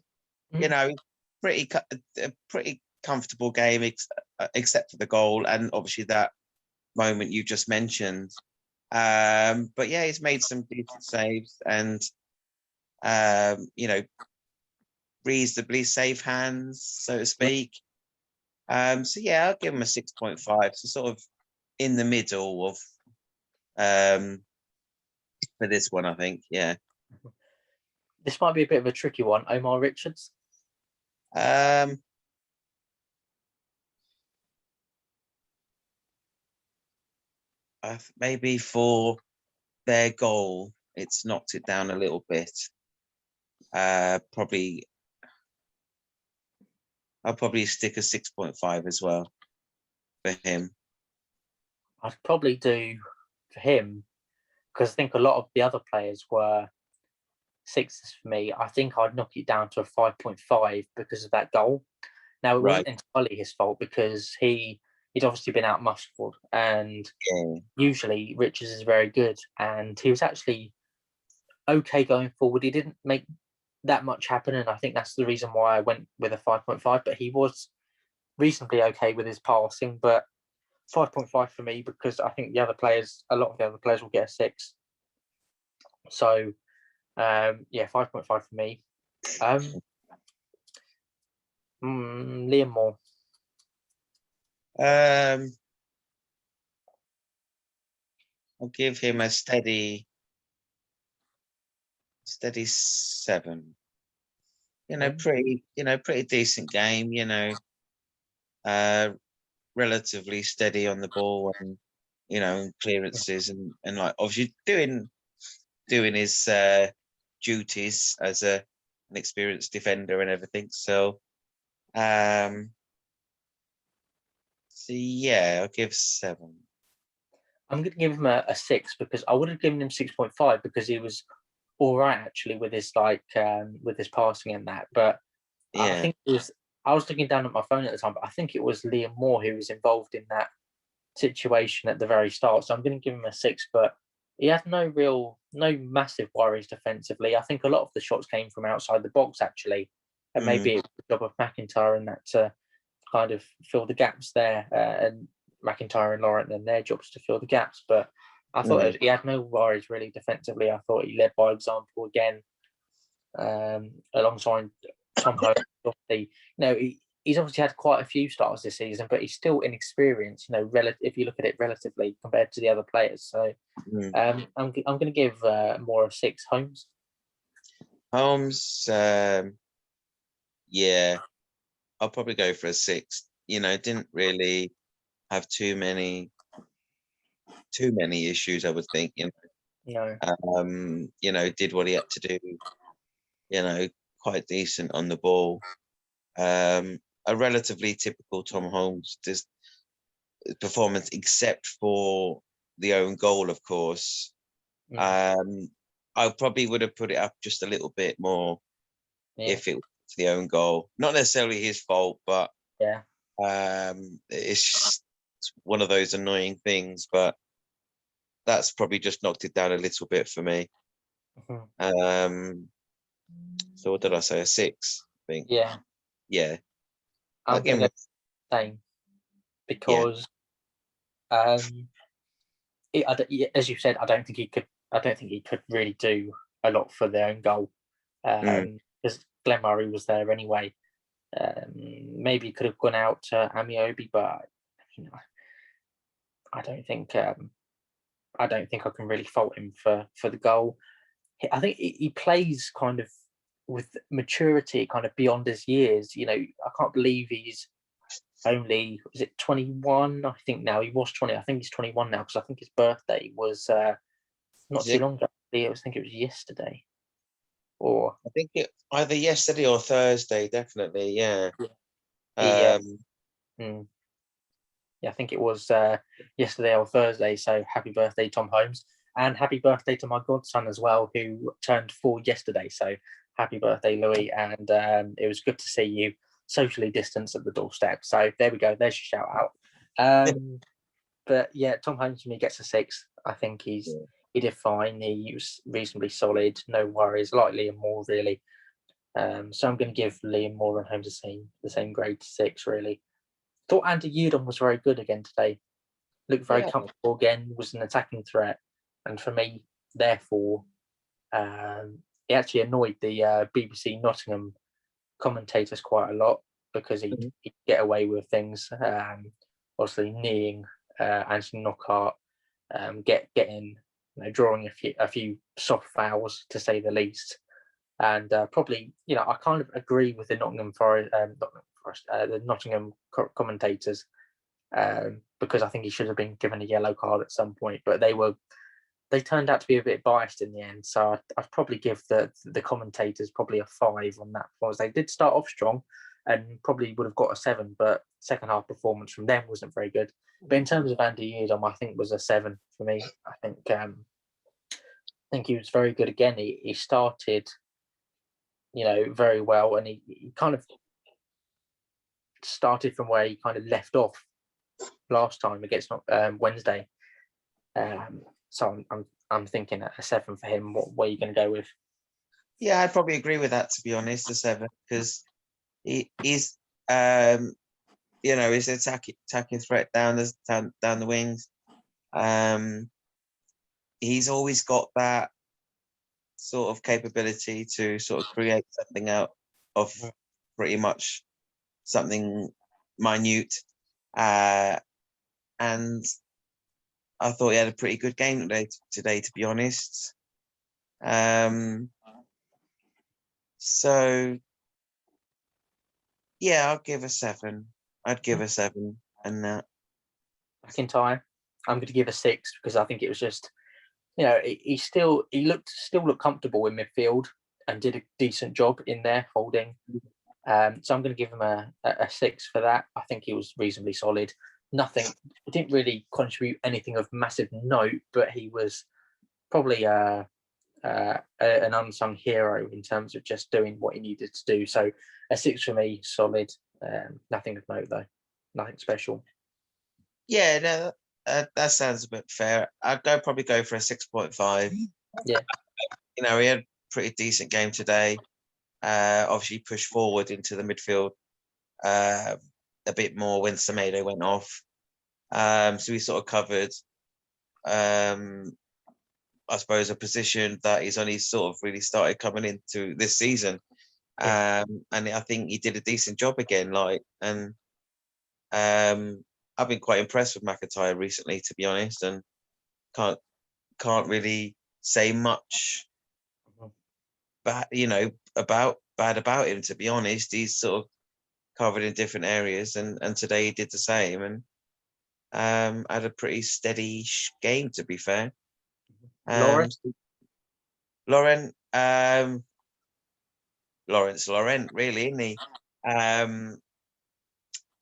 A pretty comfortable game, except for the goal, and obviously that moment you just mentioned. But yeah, he's made some decent saves, and reasonably safe hands, so to speak. So yeah, I'll give him a 6.5. So sort of in the middle of for this one, I think. Yeah. This might be a bit of a tricky one. Omar Richards. Maybe for their goal, it's knocked it down a little bit. Probably, I'll probably stick a 6.5 as well for him. I'd probably do for him, because I think a lot of the other players were sixes for me. I think I'd knock it down to a 5.5 because of that goal. Now, it wasn't entirely his fault, because he'd obviously been out muscled, and usually Richards is very good, and he was actually okay going forward. He didn't make that much happen, and I think that's the reason why I went with a 5.5, but he was reasonably okay with his passing. But 5.5 for me, because I think a lot of the other players will get a 6. So, 5.5 for me. Liam Moore. I'll give him a steady 7. Pretty decent game. Relatively steady on the ball, and clearances, and like obviously doing his duties as an experienced defender and everything. So, I'll give 7. I'm going to give him a 6, because I would have given him 6.5 because he was all right actually with his with his passing and that. But I think I was looking down at my phone at the time, but I think it was Liam Moore who was involved in that situation at the very start. So I'm going to give him a 6, but he had no massive worries defensively. I think a lot of the shots came from outside the box actually, and maybe it was the job of McIntyre and that to kind of fill the gaps there, and McIntyre and Laurent and their jobs to fill the gaps. But I thought he had no worries really defensively. I thought he led by example again, alongside Tom Holmes. Obviously, he's obviously had quite a few starts this season, but he's still inexperienced. If you look at it relatively compared to the other players. So I'm going to give more of 6. Holmes. I'll probably go for a 6. Didn't really have too many issues, I would think. Did what he had to do. Quite decent on the ball. A relatively typical Tom Holmes performance, except for the own goal, of course. I probably would have put it up just a little bit more if it was the own goal. Not necessarily his fault, but it's just one of those annoying things. But that's probably just knocked it down a little bit for me. So what did I say? A 6, I think. Yeah. I'm going to go the same, because as you said, I don't think he could really do a lot for their own goal, because Glenn Murray was there anyway. Maybe he could have gone out to Amiobi, but I don't think I can really fault him for the goal. I think he plays kind of with maturity, kind of beyond his years. I can't believe he's only, is it 21? I think now he was 20. I think he's 21 now, because I think his birthday was not too long ago. I think it was yesterday, or I think it either yesterday or Thursday. Definitely, yeah. I think it was yesterday or Thursday. So happy birthday, Tom Holmes, and happy birthday to my godson as well, who turned 4 yesterday. So happy birthday, Louis, and it was good to see you socially distanced at the doorstep. So there we go. There's your shout out. But yeah, Tom Holmes for me gets a 6. I think he did fine. He was reasonably solid. No worries. Like Liam Moore, really. So I'm going to give Liam Moore and Holmes the same grade, 6, really. Thought Andy Udon was very good again today. Looked very comfortable again. Was an attacking threat, and for me, therefore, he actually annoyed the BBC Nottingham commentators quite a lot, because he'd get away with things. Obviously, kneeing Anthony Knockaert, drawing a few soft fouls, to say the least. And probably, I kind of agree with the Nottingham commentators, because I think he should have been given a yellow card at some point. But they were they turned out to be a bit biased in the end. So I'd probably give the commentators probably a 5 on that, because they did start off strong and probably would have got a 7, but second half performance from them wasn't very good. But in terms of Andy Yiadom, I think was a 7 for me. I think he was very good again. He started, very well, and he kind of started from where he kind of left off last time against Wednesday. So I'm thinking a 7 for him. What are you going to go with? Yeah, I'd probably agree with that, to be honest, a 7, because he's his attacking threat down the wings. He's always got that sort of capability to sort of create something out of pretty much something minute. And I thought he had a pretty good game today, to be honest. So yeah, I'll give a 7. I'd give a 7, and that. McIntyre, I'm going to give a 6, because I think it was just, he still looked comfortable in midfield and did a decent job in there holding. So I'm going to give him a 6 for that. I think he was reasonably solid. He didn't really contribute anything of massive note, but he was probably an unsung hero in terms of just doing what he needed to do. So a 6 for me, solid. Nothing of note though, nothing special. Yeah, no, that sounds a bit fair. I'd probably go for a 6.5. Yeah, he had a pretty decent game today. Obviously pushed forward into the midfield a bit more when Semedo went off. So he sort of covered, I suppose, a position that he's only sort of really started coming into this season. And I think he did a decent job again. I've been quite impressed with McIntyre recently, to be honest, and can't really say much bad about him, to be honest. He's sort of covered in different areas, and today he did the same, and had a pretty steady game, to be fair. Lawrence, Lawrence, really, isn't he?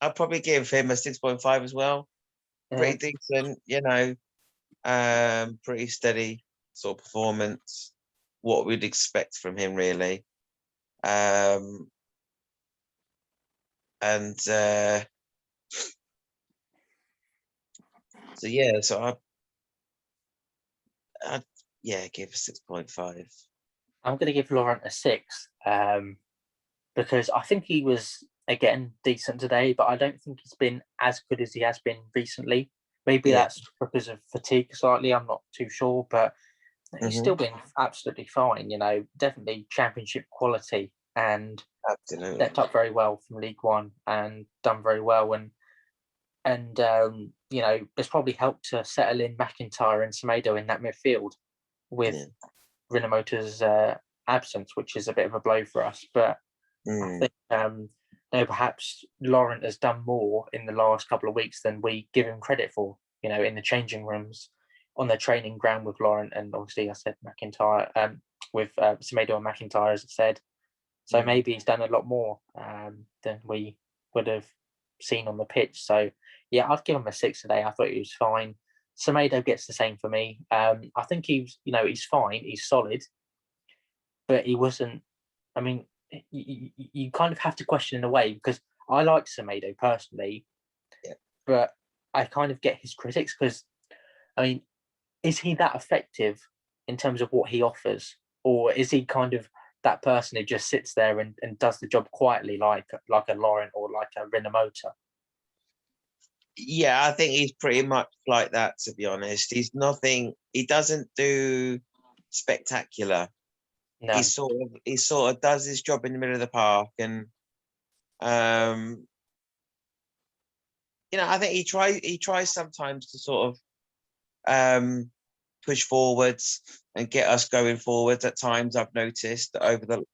I'd probably give him a 6.5 as well. Pretty decent, pretty steady sort of performance. What we'd expect from him, really. So yeah, I'd give a 6.5. I'm going to give Laurent a 6, because I think he was, again, decent today, but I don't think he's been as good as he has been recently. Maybe that's because of fatigue slightly, I'm not too sure, but he's still been absolutely fine, definitely championship quality, and absolutely stepped up very well from League One and done very well. And it's probably helped to settle in McIntyre and Semedo in that midfield with Rinamota's absence, which is a bit of a blow for us. But I think perhaps Laurent has done more in the last couple of weeks than we give him credit for. In the changing rooms, on the training ground with Laurent, and obviously I said McIntyre, with Semedo and McIntyre, as I said. So maybe he's done a lot more than we would have seen on the pitch. So yeah, I'd give him a 6 today. I thought he was fine. Semedo gets the same for me. I think he's fine. He's solid, but he wasn't. I mean, you kind of have to question in a way, because I like Semedo personally, but I kind of get his critics, because, I mean, is he that effective in terms of what he offers, or is he kind of that person who just sits there and does the job quietly, like a Laurent or like a Rinomota? Yeah, I think he's pretty much like that, to be honest. He doesn't do spectacular. No. He sort of does his job in the middle of the park, and I think he tries sometimes to sort of push forwards and get us going forwards at times. I've noticed over the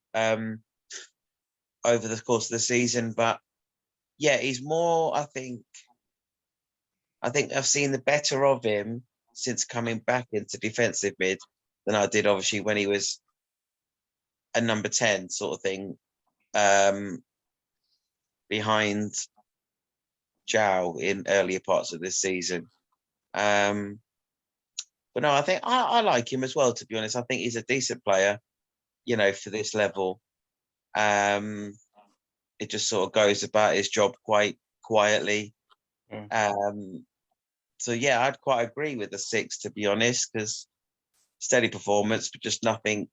course of the season, but yeah, he's more. I think I've seen the better of him since coming back into defensive mid than I did obviously when he was a number 10 sort of thing, behind Zhao in earlier parts of this season. But no, I think I like him as well, to be honest. I think he's a decent player, for this level. It just sort of goes about his job quite quietly. So yeah, I'd quite agree with the 6, to be honest, because steady performance, but just nothing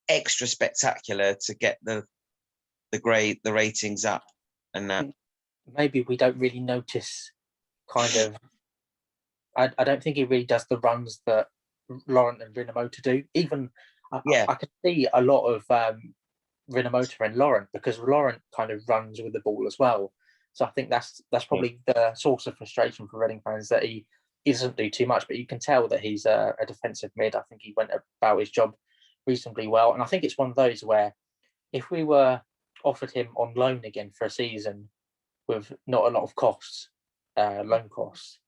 extra spectacular to get the ratings up and that. Maybe we don't really notice kind of. I don't think he really does the runs that Laurent and Rinomota do. Even I can see a lot of Rinomota and Laurent, because Laurent kind of runs with the ball as well. So I think that's probably the source of frustration for Reading fans, that he doesn't do too much, but you can tell that he's a defensive mid. I think he went about his job reasonably well, and I think it's one of those where if we were offered him on loan again for a season with not a lot of costs, loan costs,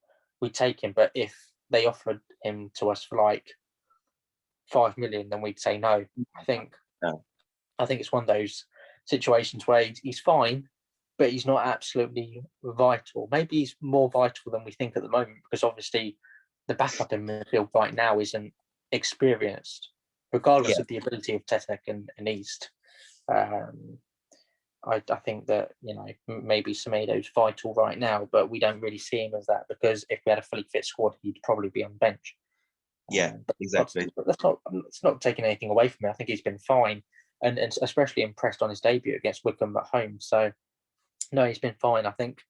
we'd take him. But if they offered him to us for like 5 million, then we'd say no. I think it's one of those situations where he's fine, but he's not absolutely vital. Maybe he's more vital than we think at the moment, because obviously the backup in midfield right now isn't experienced, regardless of the ability of Tetek and East. I think that maybe Semedo's vital right now, but we don't really see him as that, because if we had a fully fit squad, he'd probably be on the bench. But exactly. It's not taking anything away from him. I think he's been fine, and especially impressed on his debut against Wickham at home. So no, he's been fine, I think.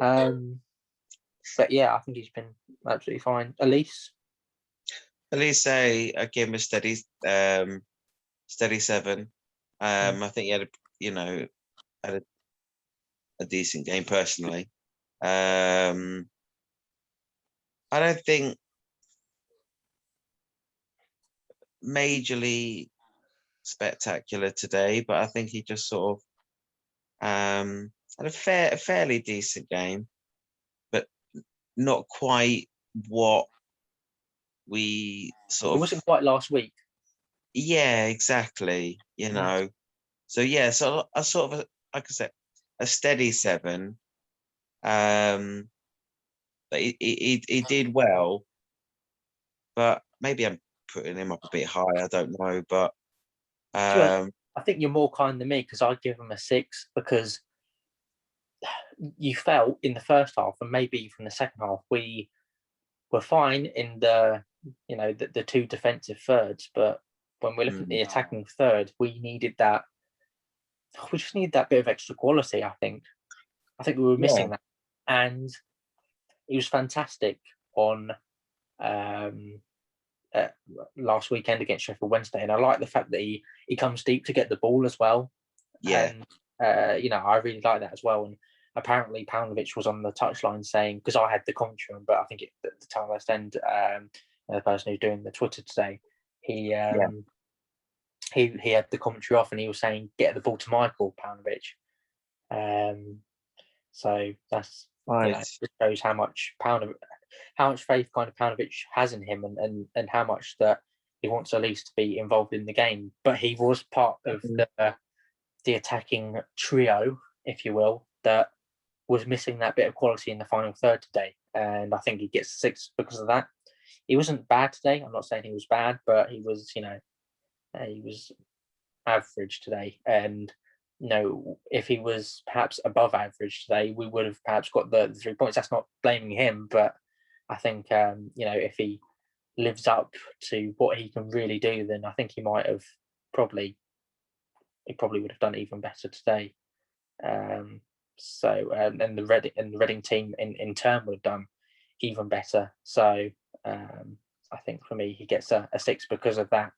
But yeah, I think he's been absolutely fine. Elise, I gave him a steady 7. I think he had a decent game personally. I don't think majorly spectacular today, but I think he just sort of had a fairly decent game, but not quite what we sort of. It wasn't quite last week. Yeah, exactly. So yeah, so a sort of like I said, a steady 7. But he did well, but maybe I'm putting him up a bit high. I don't know, but I think you're more kind than me, because I give him a 6, because you felt in the first half, and maybe from the second half, we were fine in the the 2 defensive thirds, but when we're looking at the attacking third, we needed that. We just need that bit of extra quality. I think we were missing that, and he was fantastic on last weekend against Sheffield Wednesday, and I like the fact that he comes deep to get the ball as well. And I really like that as well. And apparently Paunovic was on the touchline saying, because I had the commentary on, but I think at the time I send the person who's doing the Twitter today, he had the commentary off, and he was saying, "Get the ball to Michael Paunovic." So that's it shows how much faith kind of Paunovic has in him, and how much that he wants Elise to be involved in the game. But he was part of the attacking trio, if you will, that was missing that bit of quality in the final third today. And I think he gets 6 because of that. He wasn't bad today. I'm not saying he was bad, but he was, he was average today. And if he was perhaps above average today, we would have perhaps got the 3 points. That's not blaming him, but I think if he lives up to what he can really do, then I think he might have probably would have done even better today. And the Reading team in turn would have done even better. So I think for me, he gets a 6 because of that.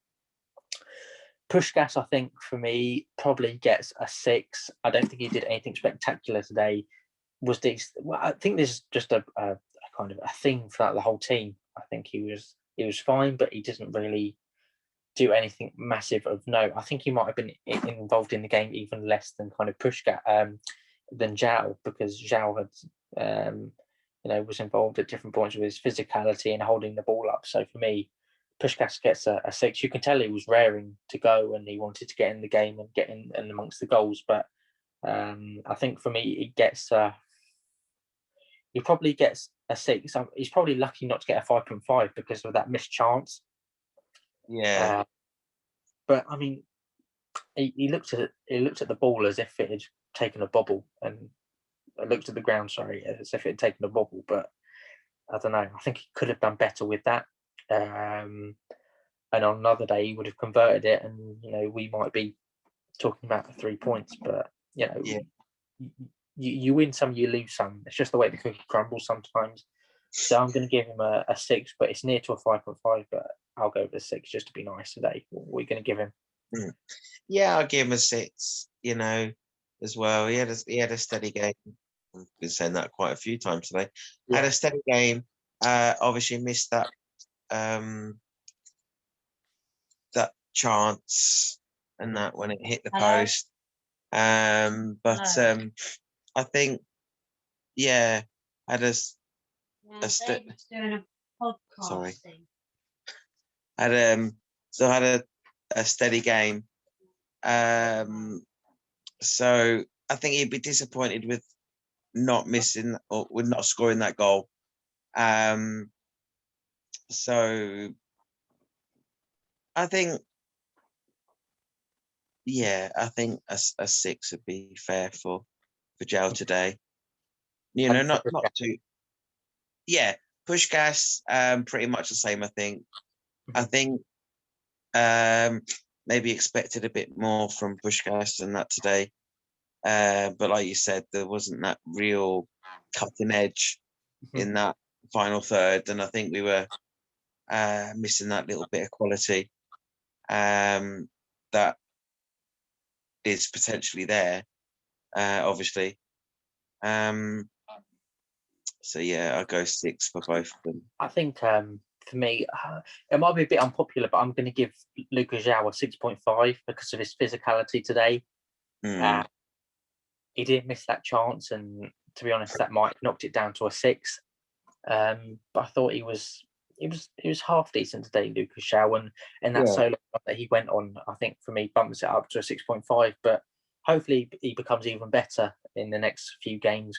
Pushkas, I think for me, probably gets a 6. I don't think he did anything spectacular today. I think this is just a kind of a theme throughout the whole team. I think he was fine, but he didn't really do anything massive of note. I think he might have been involved in the game even less than kind of Pushkas than Zhao, because Zhao had was involved at different points with his physicality and holding the ball up. So for me, Puskás gets a 6. You can tell he was raring to go and he wanted to get in the game and get in and amongst the goals. But I think for me, he probably gets a 6. He's probably lucky not to get a 5.5 because of that missed chance. Yeah. But I mean, he looked at the ball as if it had taken a bobble, and looked at the ground, sorry, as if it had taken a bobble. But I don't know. I think he could have done better with that. And on another day, he would have converted it, and we might be talking about 3 points. But Yeah. you win some, you lose some. It's just the way the cookie crumbles sometimes. So I'm going to give him a 6, but it's near to a 5.5. But I'll go with a 6 just to be nice today. What are we going to give him? Yeah, I'll give him a 6. As well. He had a steady game. I've been saying that quite a few times today. Yeah. Had a steady game. Obviously missed that that chance and that when it hit the post. But I think, yeah, had a sorry. Had a steady game. So I think he'd be disappointed with not missing or with not scoring that goal. So I think, I think a 6 would be fair for Joe today. Not too. Yeah, Puskás, pretty much the same. I think. I think maybe expected a bit more from Puskás than that today. But like you said, there wasn't that real cutting edge in that final third, and I think we were missing that little bit of quality that is potentially there, obviously. So yeah, I'll go 6 for both of them. I think for me, it might be a bit unpopular, but I'm going to give Luka João a 6.5 because of his physicality today. He did miss that chance, and to be honest, that might have knocked it down to a 6. But I thought he was half decent today, Luka João, and that solo that he went on, I think for me bumps it up to a 6.5. But hopefully he becomes even better in the next few games,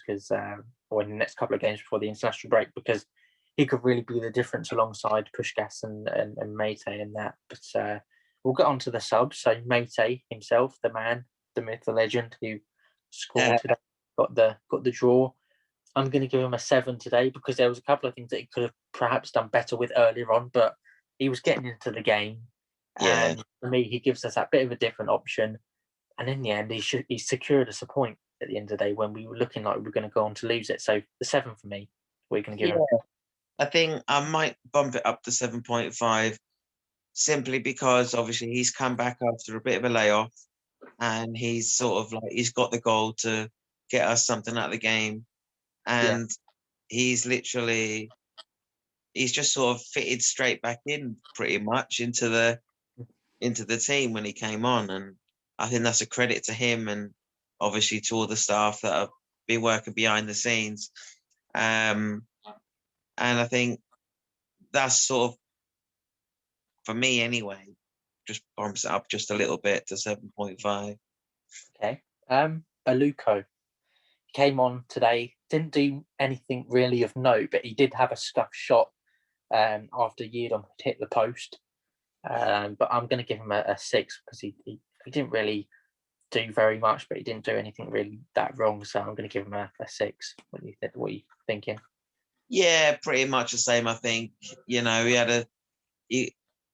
or in the next couple of games before the international break, because he could really be the difference alongside Puskás and Mate in that. But we'll get on to the subs. So Mate himself, the man, the myth, the legend, who scored today, got the draw. I'm going to give him a 7 today because there was a couple of things that he could have perhaps done better with earlier on, but he was getting into the game. And for me, he gives us that bit of a different option. And in the end, he secured us a point at the end of the day when we were looking like we were going to go on to lose it. So the 7 for me. What are you going to give him? I think I might bump it up to 7.5 simply because obviously he's come back after a bit of a layoff and he's sort of he's got the goal to get us something out of the game. And he's just sort of fitted straight back in pretty much into the team when he came on. And I think that's a credit to him and obviously to all the staff that have been working behind the scenes. And I think that's sort of, for me anyway, just bumps it up just a little bit to 7.5. Okay. Aluko came on today, didn't do anything really of note, but he did have a scuff shot after Yedon had hit the post. But I'm going to give him a 6 because he didn't really do very much, but he didn't do anything really that wrong. So I'm going to give him a 6. What are you thinking? Yeah, pretty much the same. I think he had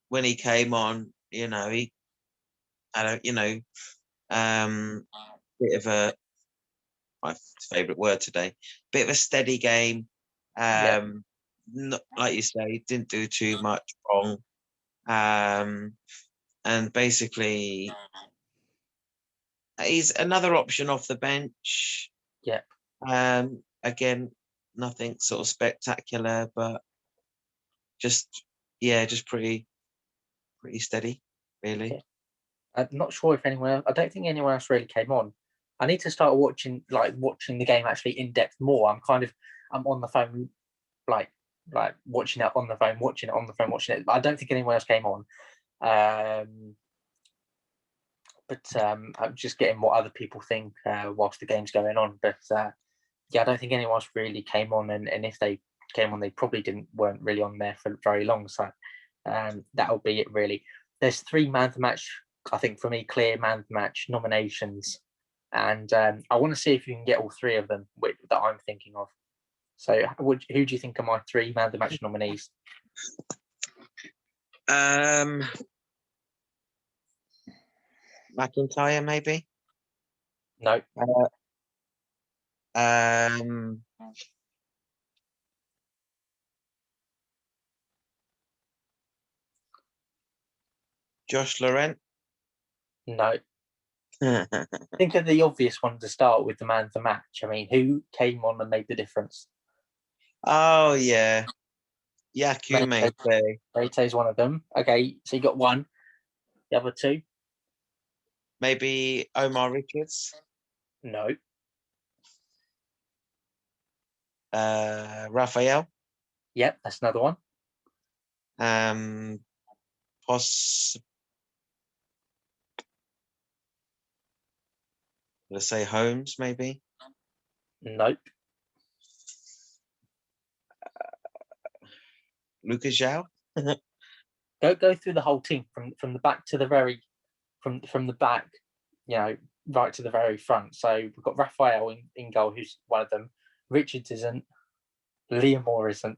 when he came on, he had a bit of a, my favourite word today, bit of a steady game. Not, like you say, didn't do too much wrong. And basically, he's another option off the bench. Yeah. Again, nothing sort of spectacular, but just pretty steady, really. Yeah. I'm not sure if anyone else, I don't think anyone else really came on. I need to start watching the game actually in depth more. I'm on the phone, like watching it on the phone, watching it. I don't think anyone else came on. But I'm just getting what other people think whilst the game's going on. But yeah, I don't think anyone else really came on, and if they came on, they probably weren't really on there for very long. So that'll be it really. There's 3 man of the match, I think, for me, clear man of the match nominations, and I want to see if you can get all 3 of them that I'm thinking of. So who do you think are my 3 man of the match nominees? McIntyre, maybe. No. Josh Laurent. No. Think of the obvious one to start with, the man of the match. I mean, who came on and made the difference? Oh yeah, Yaku Meite. Meite's one of them. Okay, so you got 1. The other 2? Maybe Omar Richards. No. Raphael. Yep, that's another one. Let's say Holmes, maybe. Nope. Lucas Zhao. Go through the whole team from the back to the very from the back, right to the very front. So we've got Raphael in goal, who's one of them. Richards isn't. Liam Moore isn't.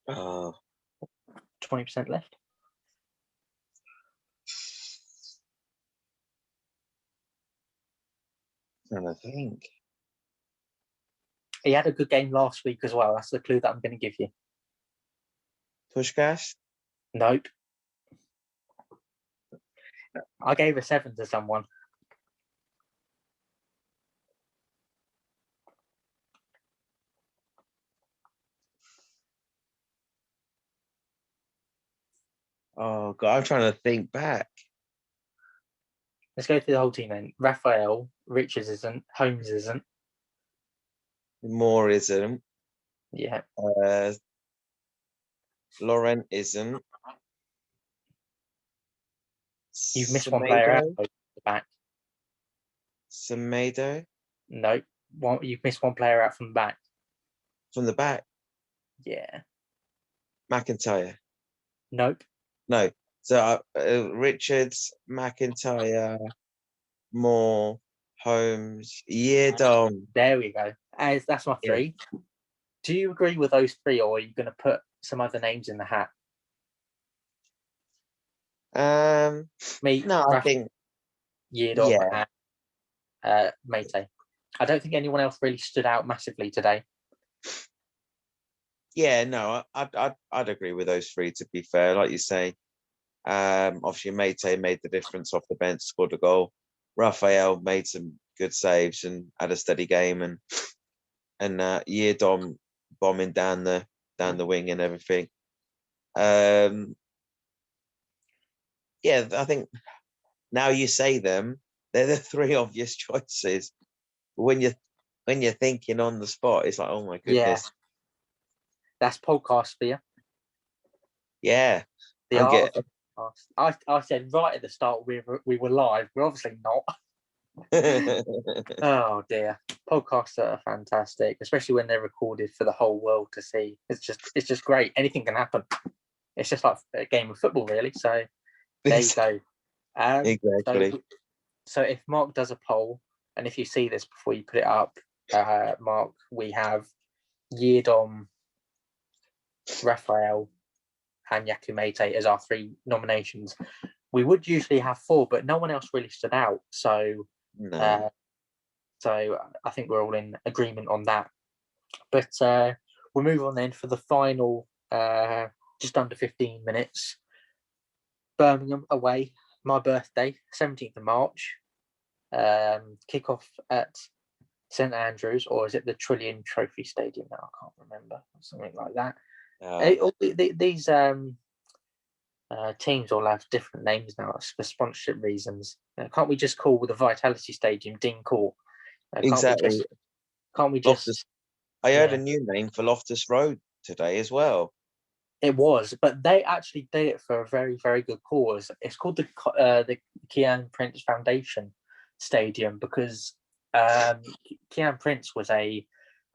20% left. I think he had a good game last week as well. That's the clue that I'm going to give you. Pushkas? Nope. I gave a 7 to someone. Oh God, I'm trying to think back. Let's go through the whole team then. Raphael, Richards isn't. Holmes isn't. Moore isn't. Yeah. Laurent isn't. You've missed one player out from the back. Semedo? No. You've missed one player out from the back. From the back? Yeah. McIntyre? Nope. No. So Richards, McIntyre, Moore, Holmes, Yeardom. There we go. That's my 3. Yeah. Do you agree with those 3, or are you going to put some other names in the hat? No, I think Yeardom and Meite. I don't think anyone else really stood out massively today. Yeah, no, I'd agree with those 3. To be fair, like you say, obviously Meite made the difference off the bench, scored a goal. Raphael made some good saves and had a steady game, and Yeardom bombing down the wing and everything. Yeah, I think now you say them, they're the 3 obvious choices. When you're thinking on the spot, it's like, oh my goodness. Yeah. That's podcast for you. Yeah. I said right at the start we were live. We're obviously not. Oh dear. Podcasts are fantastic, especially when they're recorded for the whole world to see. It's just great. Anything can happen. It's just like a game of football, really. So there you go. Exactly. So if Mark does a poll, and if you see this before you put it up, Mark, we have Yeardom, Raphael, and Yaku Meite as our 3 nominations. We would usually have 4, but no one else really stood out. So, no. So I think we're all in agreement on that. But we'll move on then for the final, just under 15 minutes. Birmingham away, my birthday, 17th of March. Kick-off at St Andrews, or is it the Trillion Trophy Stadium now? I can't remember. Something like that. These teams all have different names now for sponsorship reasons. Can't we just call the Vitality Stadium Dean Court? Exactly. Can't we Loftus. just? I heard a new name for Loftus Road today as well. It was, but they actually did it for a very, very good cause. It's called the Kian Prince Foundation Stadium because Kian Prince was I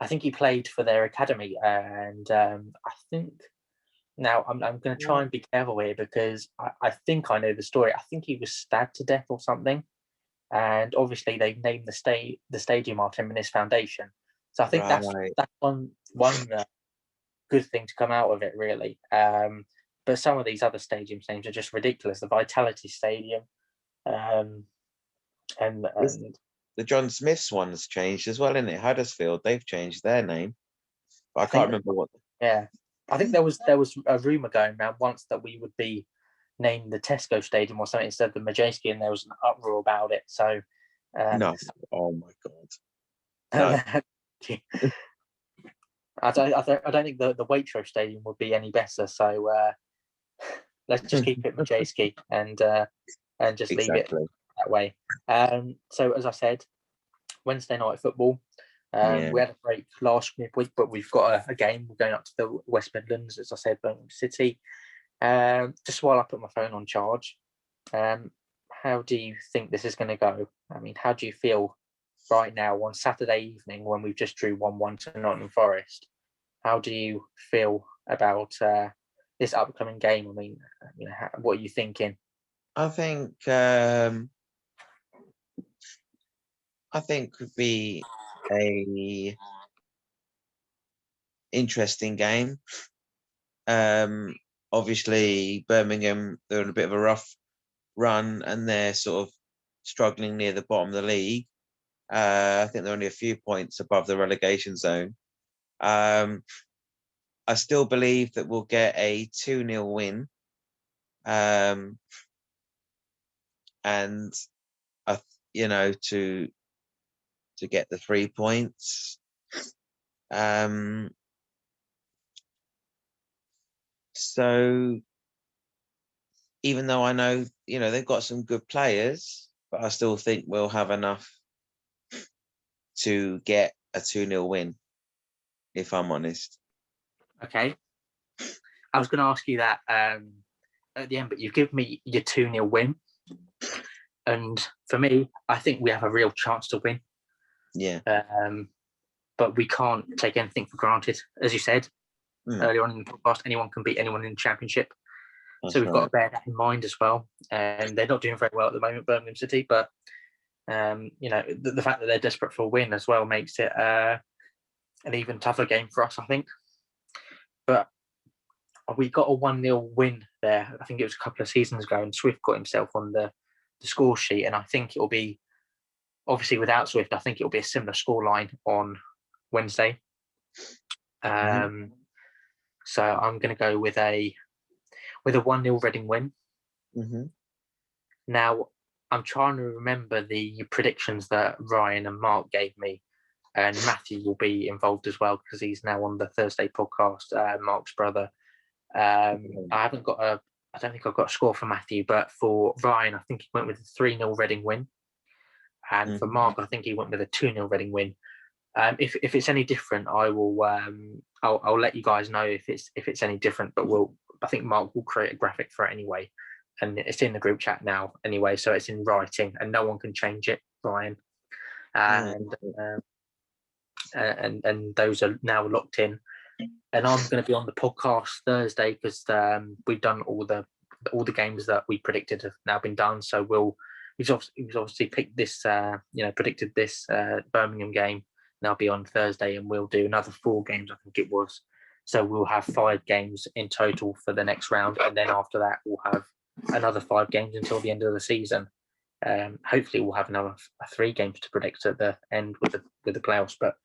think he played for their academy, and I think now I'm going to try and be careful here because I think I know the story. I think he was stabbed to death or something, and obviously they named the stadium after him in his foundation. So I think that's one good thing to come out of it, really. But some of these other stadium names are just ridiculous. The Vitality Stadium, and the John Smith's one's changed as well, isn't it? Huddersfield, they've changed their name, but I can't remember what. Yeah, I think there was a rumor going around once that we would be named the Tesco Stadium or something instead of the Majeski, and there was an uproar about it. So no, oh my god, no. I don't think the Waitrose Stadium would be any better. So let's just keep it Majeski and just leave it that way. So as I said, Wednesday night football. We had a break last week, but we've got a game. We're going up to the West Midlands, as I said, Birmingham City. Just while I put my phone on charge, how do you think this is going to go? I mean, how do you feel right now on Saturday evening when we've just drew 1-1 to Nottingham Forest? How do you feel about this upcoming game? I mean, what are you thinking? I think could be a interesting game. Obviously, Birmingham, they're in a bit of a rough run and they're sort of struggling near the bottom of the league. I think they're only a few points above the relegation zone. I still believe that we'll get a 2-0 win. And to get the 3 points. So even though I know, they've got some good players, but I still think we'll have enough to get a 2-0 win, if I'm honest. Okay. I was going to ask you that at the end, but you've given me your 2-0 win. And for me, I think we have a real chance to win. Yeah. But we can't take anything for granted. As you said earlier on in the podcast, anyone can beat anyone in the Championship. That's so we've got to bear that in mind as well. And they're not doing very well at the moment, Birmingham City. But, the fact that they're desperate for a win as well makes it an even tougher game for us, I think. But we got a 1-0 win there. I think it was a couple of seasons ago, and Swift got himself on the score sheet. And I think it'll be, obviously without Swift, I think it'll be a similar scoreline on Wednesday. So I'm going to go with a 1-0 Reading win. Now, I'm trying to remember the predictions that Ryan and Mark gave me, and Matthew will be involved as well because he's now on the Thursday podcast, Mark's brother. I don't think I've got a score for Matthew, but for Ryan, I think he went with a 3-0 Reading win. And for Mark, I think he went with a 2-0 Reading win. If it's any different, I will. I'll let you guys know if it's any different. But I think Mark will create a graphic for it anyway, and it's in the group chat now anyway, so it's in writing and no one can change it, Ryan. And those are now locked in. And I'm going to be on the podcast Thursday because we've done all the games that we predicted have now been done. So we've obviously picked this, predicted this Birmingham game. And I'll be on Thursday, and we'll do another 4 games, I think it was. So we'll have 5 games in total for the next round, and then after that, we'll have another 5 games until the end of the season. Hopefully, we'll have another 3 games to predict at the end with the playoffs. But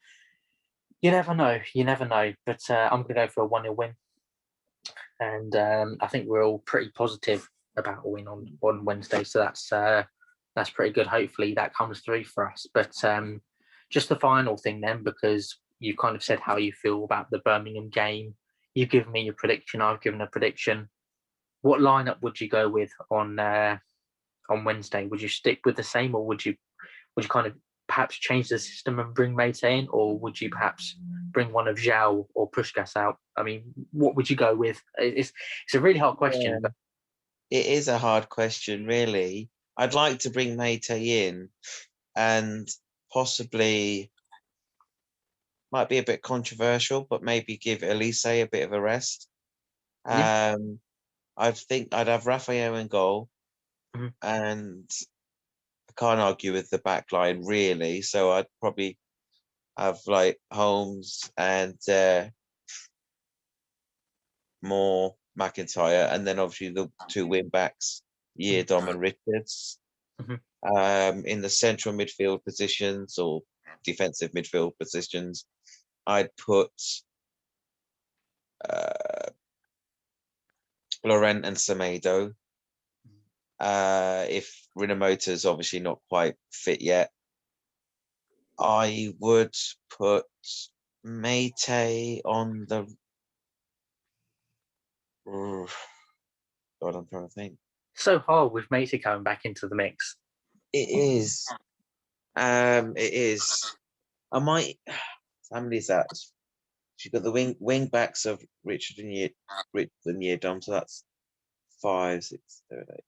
you never know. But I'm going to go for a 1-0 win, and I think we're all pretty positive about a win on Wednesday. So that's pretty good. Hopefully, that comes through for us. But just the final thing then, because you kind of said how you feel about the Birmingham game. You've given me your prediction. I've given a prediction. What lineup would you go with on Wednesday? Would you stick with the same, or would you kind of perhaps change the system and bring Mate in, or would you perhaps bring one of Zhao or Puskás out? I mean, what would you go with? It's a really hard question. But It is a hard question, really. I'd like to bring Mate in and possibly, might be a bit controversial, but maybe give Elise a bit of a rest. Yeah. I think I'd have Raphael in goal, Mhm. and I can't argue with the back line, really. So I'd probably have like Holmes and more McIntyre, and then obviously the two wing backs, Yeardom and Richards. Mhm. In the central midfield positions or defensive midfield positions, I'd put Laurent and Semedo. If Rinamota's obviously not quite fit yet, I would put Mate on the. God, I'm trying to think. So hard with Mate coming back into the mix. It is. It is. I might. How many is that? She's got the wing backs of Richard and Yeardom, so that's 5, 6, 7, 8.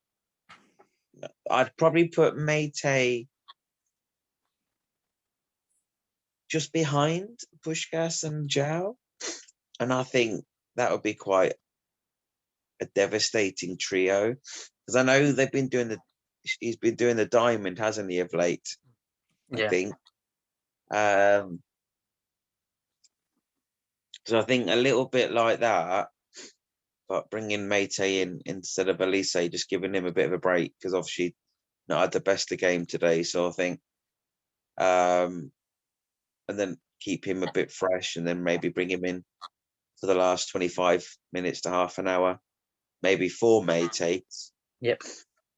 No, I'd probably put Mate just behind Puskás and Zhao, and I think that would be quite a devastating trio, because I know he's been doing the diamond, hasn't he, of late? I Yeah. think. So I think a little bit like that, but bringing Mate in instead of Elise, just giving him a bit of a break, because obviously not had the best of game today. So I think, and then keep him a bit fresh, and then maybe bring him in for the last 25 minutes to half an hour, maybe for Mate. Yep.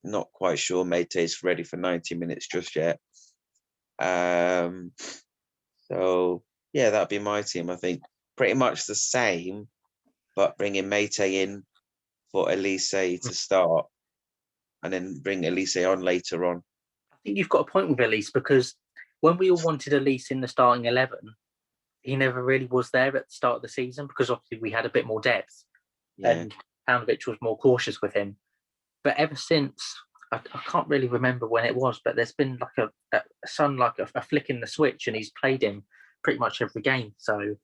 Not quite sure Mate is ready for 90 minutes just yet. So yeah, that'd be my team. I think pretty much the same, but bringing Mate in for Elise to start, and then bring Elise on later on. I think you've got a point with Elise, because when we all wanted Elise in the starting 11, he never really was there at the start of the season, because obviously we had a bit more depth, Yeah, and Paunovic was more cautious with him. But ever since, I can't really remember when it was, but there's been like a flick in the switch, and he's played him pretty much every game. So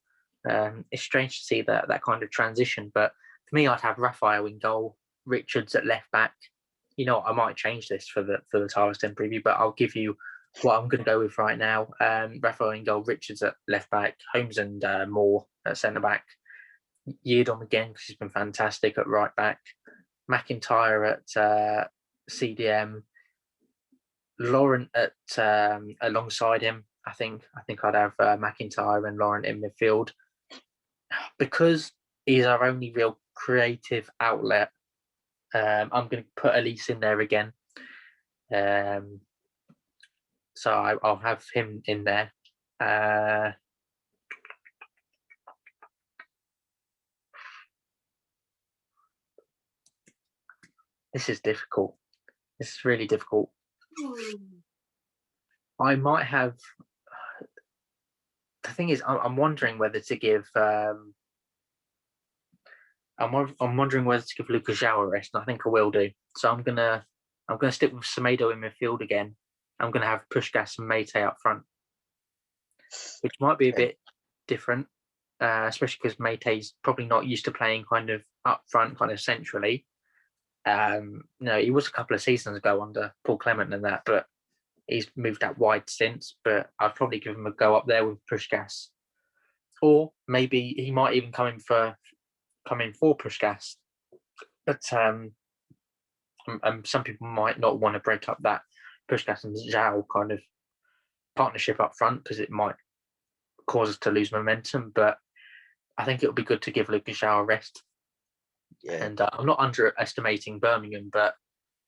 it's strange to see that kind of transition. But for me, I'd have Raphael in goal, Richards at left back. You know, I might change this for the Tyrus 10 preview, but I'll give you what I'm going to go with right now. Raphael in goal, Richards at left back, Holmes and Moore at centre back, Yeardom again because he's been fantastic at right back, McIntyre at CDM, Laurent at alongside him. I think I'd have McIntyre and Laurent in midfield, because he's our only real creative outlet. I'm going to put Elise in there again. So I'll have him in there. This is difficult. This is really difficult. I might have. The thing is, I'm wondering whether to give. I'm wondering whether to give Lucas João a rest, and I think I will do. So I'm gonna stick with Semedo in midfield again. I'm gonna have Puskás and Mate up front, which might be a bit different, especially because Mate's probably not used to playing kind of up front, kind of centrally. No, he was a couple of seasons ago under Paul Clement and that, but he's moved out wide since. But I'd probably give him a go up there with Puskás, or maybe he might even come in for Puskás. But some people might not want to break up that Puskás and Zhao kind of partnership up front, because it might cause us to lose momentum. But I think it would be good to give Lucas João a rest. yeah, And I'm not underestimating Birmingham, but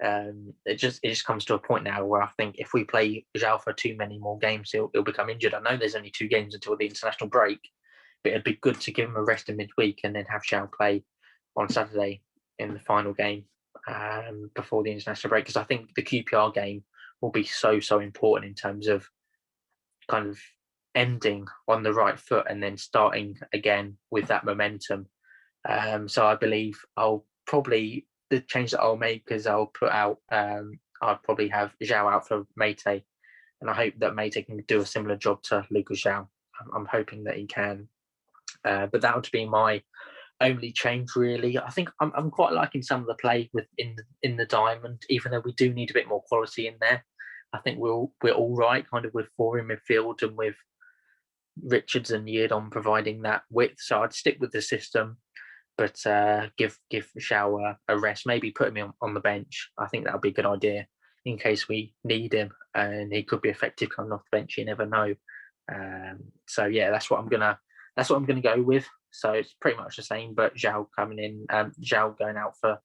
it just comes to a point now where I think if we play João for too many more games, he'll become injured. I know there's only 2 games until the international break, but it'd be good to give him a rest in midweek and then have João play on Saturday in the final game before the international break, because I think the QPR game will be so important in terms of kind of ending on the right foot and then starting again with that momentum. So I believe the change that I'll make is I'll put out, I'll probably have Zhao out for Meite, and I hope that Meite can do a similar job to Lucas Zhao. I'm hoping that he can. But that would be my only change, really. I think I'm quite liking some of the play in the diamond, even though we do need a bit more quality in there. I think we're all right, kind of with 4 in midfield and with Richards and Yedon providing that width. So I'd stick with the system, but give Zhao a rest. Maybe put him on the bench. I think that would be a good idea in case we need him, and he could be effective coming off the bench. You never know. So yeah, that's what I'm gonna go with. So it's pretty much the same, but Zhao coming in, Zhao going out for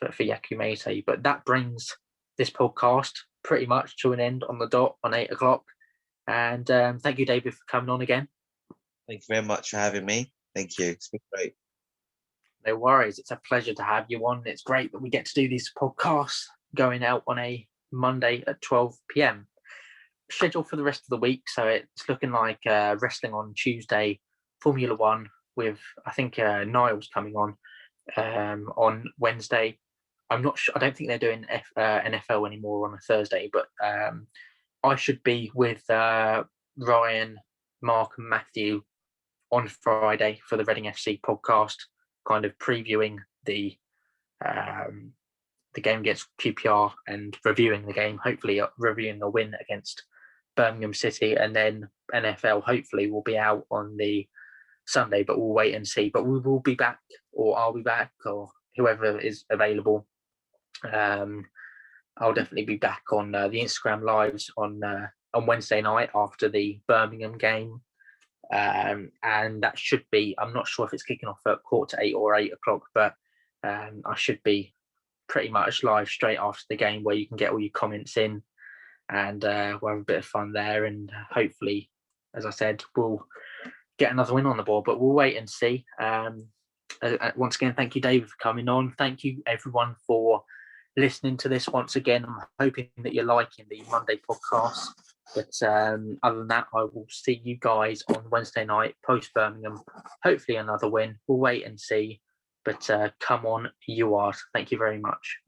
Yaku Meite. But that brings this podcast pretty much to an end on the dot on 8 o'clock. And thank you, David, for coming on again. Thank you very much for having me. Thank you. It's been great. No worries. It's a pleasure to have you on. It's great that we get to do these podcasts going out on a Monday at 12 p.m. Schedule for the rest of the week. So it's looking like wrestling on Tuesday, Formula One with, I think, Niles coming on Wednesday. I'm not sure. I don't think they're doing NFL anymore on a Thursday, but I should be with Ryan, Mark, and Matthew on Friday for the Reading FC podcast, kind of previewing the game against QPR and reviewing the game, hopefully reviewing a win against Birmingham City, and then NFL hopefully will be out on the Sunday, but we'll wait and see. But we will be back, or I'll be back, or whoever is available. I'll definitely be back on the Instagram lives on Wednesday night after the Birmingham game. And that should be, I'm not sure if it's kicking off at 7:45 or 8 o'clock, but I should be pretty much live straight after the game, where you can get all your comments in, and we'll have a bit of fun there. And hopefully, as I said, we'll get another win on the board, but we'll wait and see. Once again, thank you, David, for coming on. Thank you, everyone, for listening to this once again. I'm hoping that you're liking the Monday podcast. But other than that, I will see you guys on Wednesday night post Birmingham. Hopefully another win. We'll wait and see. But come on, you are. Thank you very much.